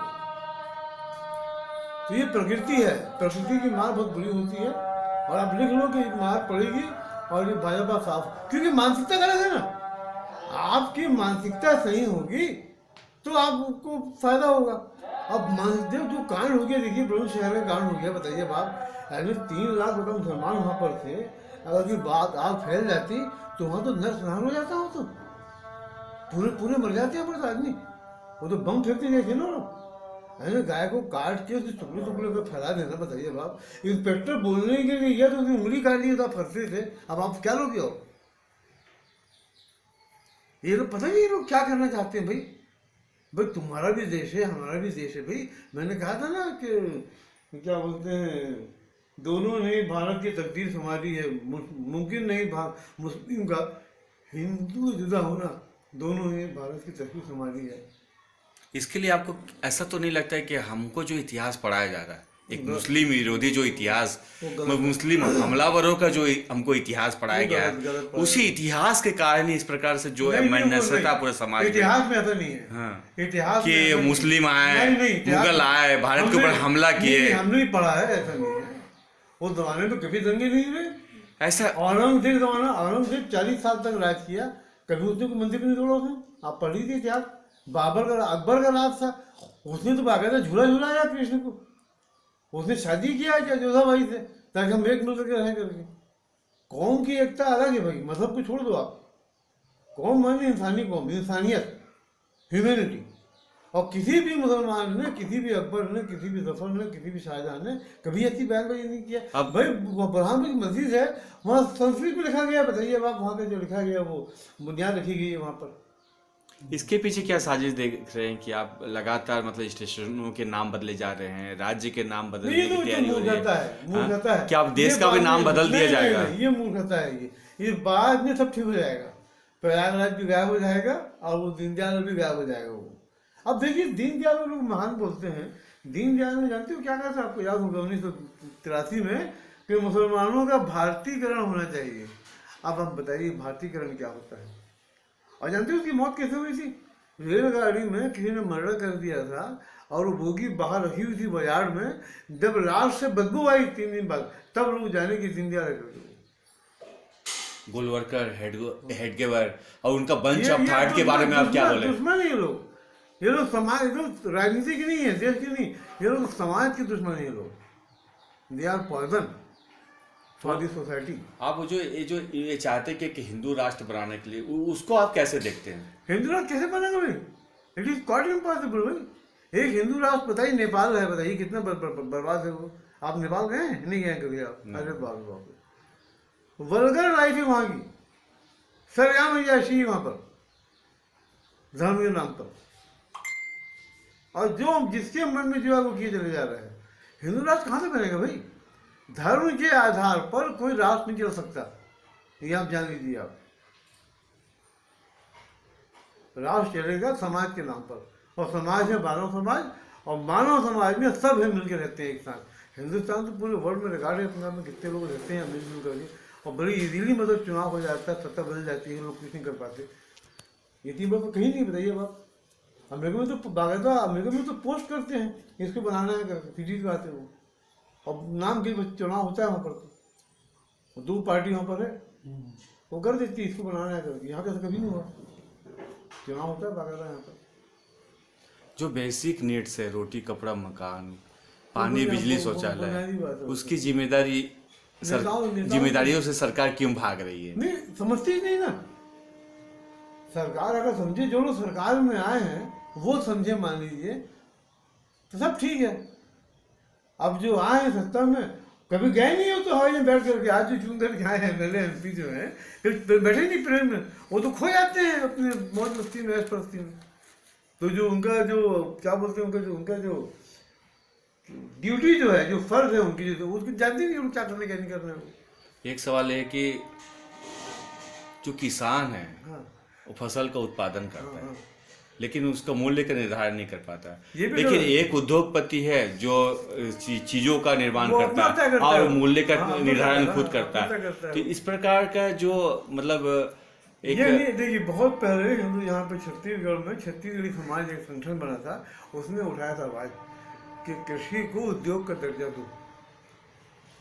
तो ये प्रकृति है, प्रकृति की मार बहुत बुरी होती है, और आप लिख लो कि मार पड़ेगी और ये भाजपा साफ, क्योंकि मानसिकता गलत है ना। आपकी मानसिकता सही होगी तो आपको फायदा होगा। अब मानदेव जो कांड हो गया, देखिए बुलंदशहर का कांड हो गया, बताइए बाप, अगर 3 लाख रुपये मुसलमान वहाँ पर थे, अगर की बात आग फैल जाती तो वहाँ तो नरसंहार हो जाता हो, तो पूरे मर जाते हैं पर आदमी। वो तो बम फेंकते देखे ना लोग, है ना, गाय को काट के उसके टुकड़े कर फैला देना। बताइए बाप, इंस्पेक्टर बोलने के लिए गया तो उसकी उंगली काट ली था फंसे थे। अब आप क्या लोग हो? ये लोग पता नहीं ये लोग क्या करना चाहते हैं भाई। तुम्हारा भी देश है, हमारा भी देश है भाई। मैंने कहा था ना कि क्या बोलते हैं, दोनों ने भारत की तकदीर संभाली है। मुमकिन नहीं मुस्लिम का हिंदू जुदा होना, दोनों ने भारत की तकदीर संभाली है। इसके लिए आपको ऐसा तो नहीं लगता है कि हमको जो इतिहास पढ़ाया जा रहा है, एक मुस्लिम विरोधी जो इतिहास, मुस्लिम हमलावरों का जो हमको इतिहास पढ़ाया गया है, उसी इतिहास के कारण ही इस प्रकार से जो नस्लता पूरे समाज में। इतिहास में ऐसा नहीं है। हाँ, इतिहास कि मुस्लिम आए, मुगल आए, भारत के ऊपर हमला किए। हमने ही पढ़ा है, ऐसा नहीं है। वो जमाने में कभी दंगे नहीं हुए। ऐसा औरंगजेब जमाना, औरंगजेब 40 साल तक राज किया, कभी उसने कोई मंदिर नहीं तोड़ा उसने। आप पढ़ लीजिए इतिहास। बाबर का, अकबर का राज था, उसने तो बाकायदा झूला झूलाया कृष्ण को। उसने शादी किया क्या जोधा भाई से, ताकि हम एक मिलकर के रहें करके। कौम की एकता अलग है भाई, मजहब को छोड़ दो आप। कौम माने इंसानी कौम, इंसानियत, ह्यूमैनिटी। और किसी भी मुसलमान ने, किसी भी अकबर ने, किसी भी जफर ने, किसी भी शाहजहां ने कभी ऐसी बयानबाजी नहीं किया। अब भाई बुरहानपुर की मस्जिद है, वहाँ संस्कृत में लिखा गया, बताइए आप, वहाँ का जो लिखा गया वो बुनियाद रखी गई है वहाँ पर। इसके पीछे क्या साजिश देख रहे हैं कि आप लगातार मतलब स्टेशनों के नाम बदले जा रहे हैं, राज्य के नाम बदलने की तैयारी हो रही है? मूर्खता है। क्या आप देश का भी नाम बदल दिया जाएगा? ये मूर्खता है। ये बाद में सब ठीक हो जाएगा। प्रयागराज भी गायब हो जाएगा और वो दीनदयाल भी गायब हो जाएगा। वो अब देखिए, दीनदयाल लोग महान बोलते हैं। दीनदयाल ने जानते हो क्या कहा था? आपको याद होगा 1983 में कि मुसलमानों का भारतीयकरण होना चाहिए। अब आप बताइए भारतीयकरण क्या होता है? और जानते हो उसकी मौत कैसे हुई थी? रेलगाड़ी में किसी ने मर्डर कर दिया था और वो बोगी बाहर रखी हुई थी बाजार में। जब लाश से बदबू आई 3 दिन बाद, तब लोग जाने की दीनदयाल कर गोलवरकर, हेडगेवर और उनका बंच ऑफ थॉट के बारे में आप क्या बोले? दुश्मन है ये लोग समाज, राजनीति की नहीं है, देश की नहीं, ये लोग समाज के दुश्मन है। ये लोग they are poison for the society. आप जो ये चाहते कि हिंदू राष्ट्र बनाने के लिए, उसको आप कैसे देखते हैं? हिंदू राष्ट्र कैसे बनेगा भाई? इट इज क्वाइट इम्पॉसिबल भाई। एक हिंदू राष्ट्र, बताइए नेपाल है, बताइए कितना बर्बाद है वो। आप नेपाल गए हैं? नहीं गए कभी आप? अरे बाप रे बाप रे, वल्गर लाइफ है वहाँ की, सरयाम ऐसी है वहाँ पर धर्म के नाम पर, और जो जिसके मन में जो है वो किए चले जा रहे हैं। हिंदू राष्ट्र कहाँ से बनेगा भाई? धर्म के आधार पर कोई राष्ट्र नहीं चल सकता, ये आप जान लीजिए। आप राष्ट्र चलेगा समाज के नाम पर, और समाज है मानव समाज, और मानव समाज में सब है मिलकर रहते हैं एक साथ। हिंदुस्तान तो पूरे वर्ल्ड में रिकॉर्ड है अपना में कितने लोग रहते हैं मिलजुल करके, और बड़ी इजीली मतलब चुनाव हो जाता है, सत्ता बदल जाती है, लोग कुछ नहीं कर पाते। ये तीन बात कहीं नहीं बताइए आप। अमेरिका में तो बाकायदा अमेरिका में तो पोस्ट करते हैं इसको बनाना है करके, सीधी सी बात है वो। और नाम के चुनाव होता है वहाँ पर, तो 2 पार्टी वहाँ पर है, वो कर देती है इसको बनाना है करके। यहाँ पे तो कभी नहीं हुआ, चुनाव होता है बाकायदा यहाँ पर। जो बेसिक नीड्स है, रोटी कपड़ा मकान पानी बिजली शौचालय, उसकी जिम्मेदारियों से सरकार क्यों भाग रही है? नहीं समझती ही नहीं ना सरकार। अगर समझे, जो लोग सरकार में आए हैं वो समझे, मान लीजिए तो सब ठीक है। अब जो आए हैं सत्ता में, कभी गए नहीं हो तो हवाई में बैठ करके, आज जो चुन करके आए हैं MLA MP जो है, बैठे नहीं प्लेन में, वो तो खो जाते हैं अपने मौज मस्ती में, ऐश परस्ती में। तो जो उनका जो क्या बोलते हैं, उनका जो ड्यूटी जो है, जो फर्ज है उनकी, जो उसको जानते नहीं क्या करने क्या नहीं करना है। एक सवाल है कि जो किसान है हाँ वो फसल का उत्पादन करता है, हाँ। लेकिन उसका मूल्य का निर्धारण नहीं कर पाता। ये भी लेकिन तो- एक उद्योगपति है जो चीजों का निर्माण वो करता अपना है करता और है। मूल्य का हाँ, निर्धारण अपना खुद करता है, करता अपना है। करता है। तो इस प्रकार का जो मतलब एक ये नहीं, देखिए बहुत पहले हिंदू यहाँ पे छत्तीसगढ़ में छत्तीसगढ़ी समाज एक संगठन बना था, उसने उठाया था आवाज कि कृषि को उद्योग का दर्जा दो।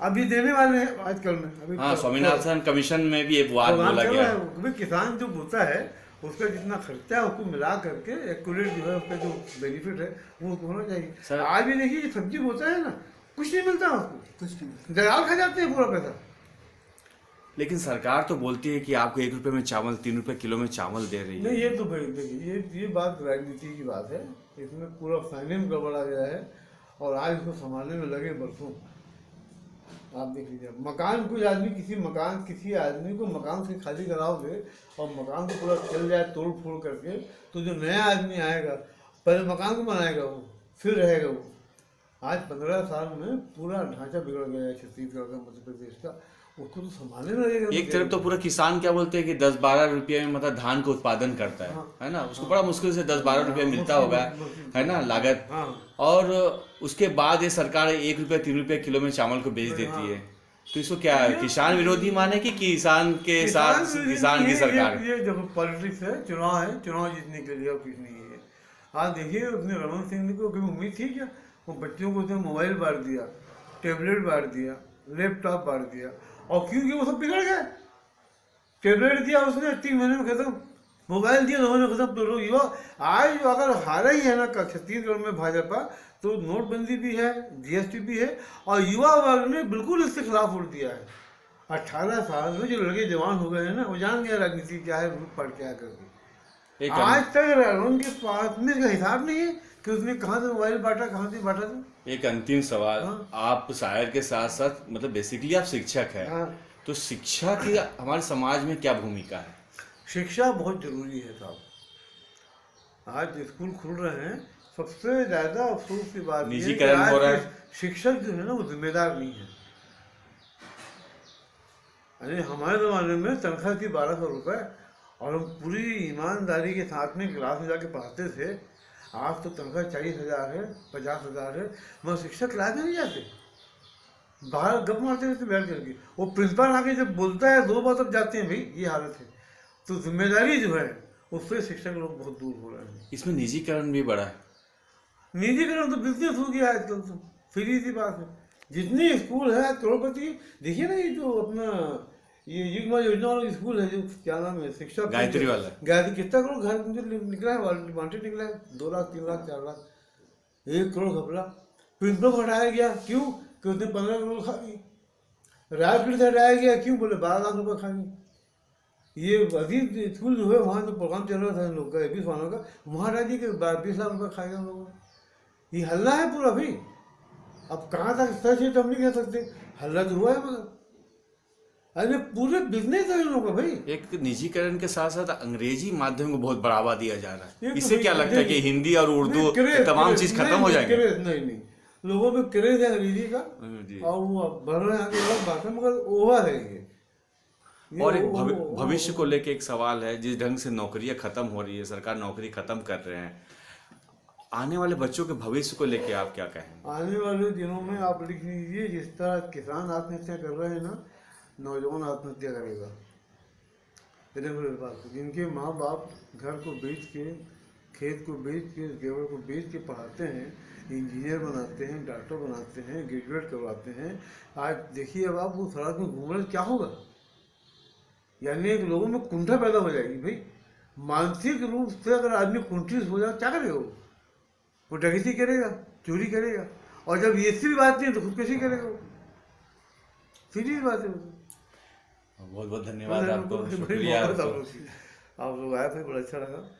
अभी देने वाले हैं आजकल में, अभी हाँ, स्वामीनाथन कमीशन में भी एक बात बोला गया है। है। किसान जो बोता है उसका जितना खर्चा है उसको मिला करके एक्यूरेट जो है उसका जो बेनिफिट है वो होना चाहिए। सर- आज भी देखिए सब्जी बोता है ना, कुछ नहीं मिलता उसको, कुछ नहीं। दलाल खा जाते हैं पूरा पैसा। लेकिन सरकार तो बोलती है कि आपको 1 रुपए में चावल 3 रुपए किलो में चावल दे रही नहीं है। ये तो भाई देखिए ये बात राजनीति की बात है, इसमें पूरा फाइनेंस गड़बड़ा गया है, और आज इसको संभालने में लगे बरसों। आप देख लीजिए, मकान कोई आदमी किसी आदमी को मकान से खाली कराओगे और मकान को पूरा चल जाए तोड़ फोड़ करके, तो जो नया आदमी आएगा पहले मकान को बनाएगा वो, फिर रहेगा वो। आज 15 साल में पूरा ढांचा बिगड़ गया है छत्तीसगढ़ का, मध्य प्रदेश का, उसको तो संभालने में लगेगा। एक तरफ तो पूरा किसान क्या बोलते हैं कि 10-12 रुपये में मतलब धान का उत्पादन करता है ना, उसको बड़ा मुश्किल से 10-12 रुपये मिलता होगा, है ना लागत। हाँ। और उसके बाद ये सरकार 1 रुपये 3 रुपये किलो में चावल को बेच देती है। तो इसको क्या किसान विरोधी माने कि किसान के साथ किसान की सरकार है? ये जब पॉलिटिक्स है, चुनाव है, चुनाव जीतने के लिए और कुछ नहीं है। आज देखिए उसने रमन सिंह को कभी उम्मीद थी क्या? वो बच्चों को उसने मोबाइल बांट दिया, टेबलेट बांट दिया, लैपटॉप बांट दिया, और क्योंकि वो सब बिगड़ गए। टेबलेट दिया उसने 3 महीने में खत्म, मोबाइल दिया 2 महीने में खत्म। तो लोग युवा आज अगर हारा ही है ना छत्तीसगढ़ में भाजपा, तो नोटबंदी भी है, GST भी है, और युवा वर्ग ने बिल्कुल इसके खिलाफ वोट दिया है। 18 साल में जो लड़के जवान हो गए हैं ना, वो जान गए राजनीति क्या है, रूप पड़ क्या करके। आज तक उनके पास में इसका हिसाब नहीं है कि उसने कहाँ से मोबाइल बांटा, कहाँ से बांटा था। एक अंतिम सवाल, हाँ। आप शायर के साथ साथ मतलब बेसिकली आप शिक्षक हैं, हाँ। तो शिक्षा की हमारे समाज में क्या भूमिका है? शिक्षा बहुत जरूरी है साहब। आज स्कूल खुल रहे हैं, सबसे ज्यादा अफसोस की बात ये है कि निजीकरण हो रहा आज है। शिक्षक जो है ना वो जिम्मेदार नहीं है। अरे हमारे ज़माने में तनख्वाह थी 1200 रुपये, और हम पूरी ईमानदारी के साथ में क्लास में जाके पढ़ाते थे। आज तो तनख्वाह 40,000 है, 50,000 है, मगर शिक्षक क्लास में नहीं जाते, बाहर गप मारते रहते बैठ करके। वो प्रिंसिपल आके जब बोलता है 2 बार तब जाते हैं भाई, ये हालत है। तो जिम्मेदारी जो है उससे शिक्षक लोग बहुत दूर हो रहे हैं। इसमें निजीकरण भी बढ़ा है। निजीकरण तो बिजनेस हो गया आजकल, तो सीधी सी बात है। जितने स्कूल है करोड़पति, देखिए ना ये जो अपना ये युग्मा योजना वाला स्कूल है, जो क्या नाम है, शिक्षा गायत्री वाला, गायत्री, कितना करोड़ घर मुझे निकला है, वांटेड निकला है, 2 लाख 3 लाख 4 लाख, 1 करोड़ घपला। प्रिंसिपल को हटाया गया, क्यों? कि उसने 15 करोड़ खा गई। राजगीर से हटाया गया, क्यों? बोले 12 लाख रुपये खा गई। ये अजीब स्कूल जो है वहाँ जो प्रोग्राम चल रहा था इन लोग का, 21 वालों का, वहाँ हटा दिया कि 20 लाख रुपये खाएगा हम लोगों ने। ये हल्ला है पूरा भाई। अब कहाँ तक सच है तो हम नहीं कह सकते, हल्ला तो हुआ है मगर। अरे पूरे बिजनेस है इन लोगों का भाई। एक निजीकरण के साथ साथ अंग्रेजी माध्यम को बहुत बढ़ावा दिया जा रहा ये है, तो इससे क्या भाई लगता है कि हिंदी और उर्दू नहीं, क्रेज- तमाम क्रेज- चीज खत्म नहीं, हो नहीं, जाएंगे? क्रेज नहीं, लोगों में क्रेज है अंग्रेजी का, जी। और वो बढ़ रहे हैं आगे अलग बात है, मगर ओवर है ये और एक वो- भविष्य को लेके एक सवाल है, जिस ढंग से नौकरियां खत्म हो रही है, सरकार नौकरी खत्म कर रहे हैं, आने वाले बच्चों के भविष्य को लेके आप क्या कहेंगे? आने वाले दिनों में आप लिख लीजिए, जिस तरह किसान आत्महत्या कर रहे हैं ना, नौजवान आत्महत्या करेगा। मेरे बात, जिनके माँ बाप घर को बेच के, खेत को बेच के, जेवर को बेच के पढ़ाते हैं, इंजीनियर बनाते हैं, डॉक्टर बनाते हैं, ग्रेजुएट करवाते हैं, आज देखिए अब आप वो सड़क में घूम रहे, क्या होगा? यानी एक लोगों में कुंठा पैदा हो जाएगी भाई। मानसिक रूप से अगर आदमी कुंठित हो जाए, क्या करेगा वो डकैती करेगा, चोरी करेगा, और जब ये सी बात नहीं तो खुदकुशी करेगा वो। सीरियस बात है वो। बहुत बहुत धन्यवाद आपको, शुक्रिया आपको। आप लोग आए थे, बड़ा अच्छा लगा।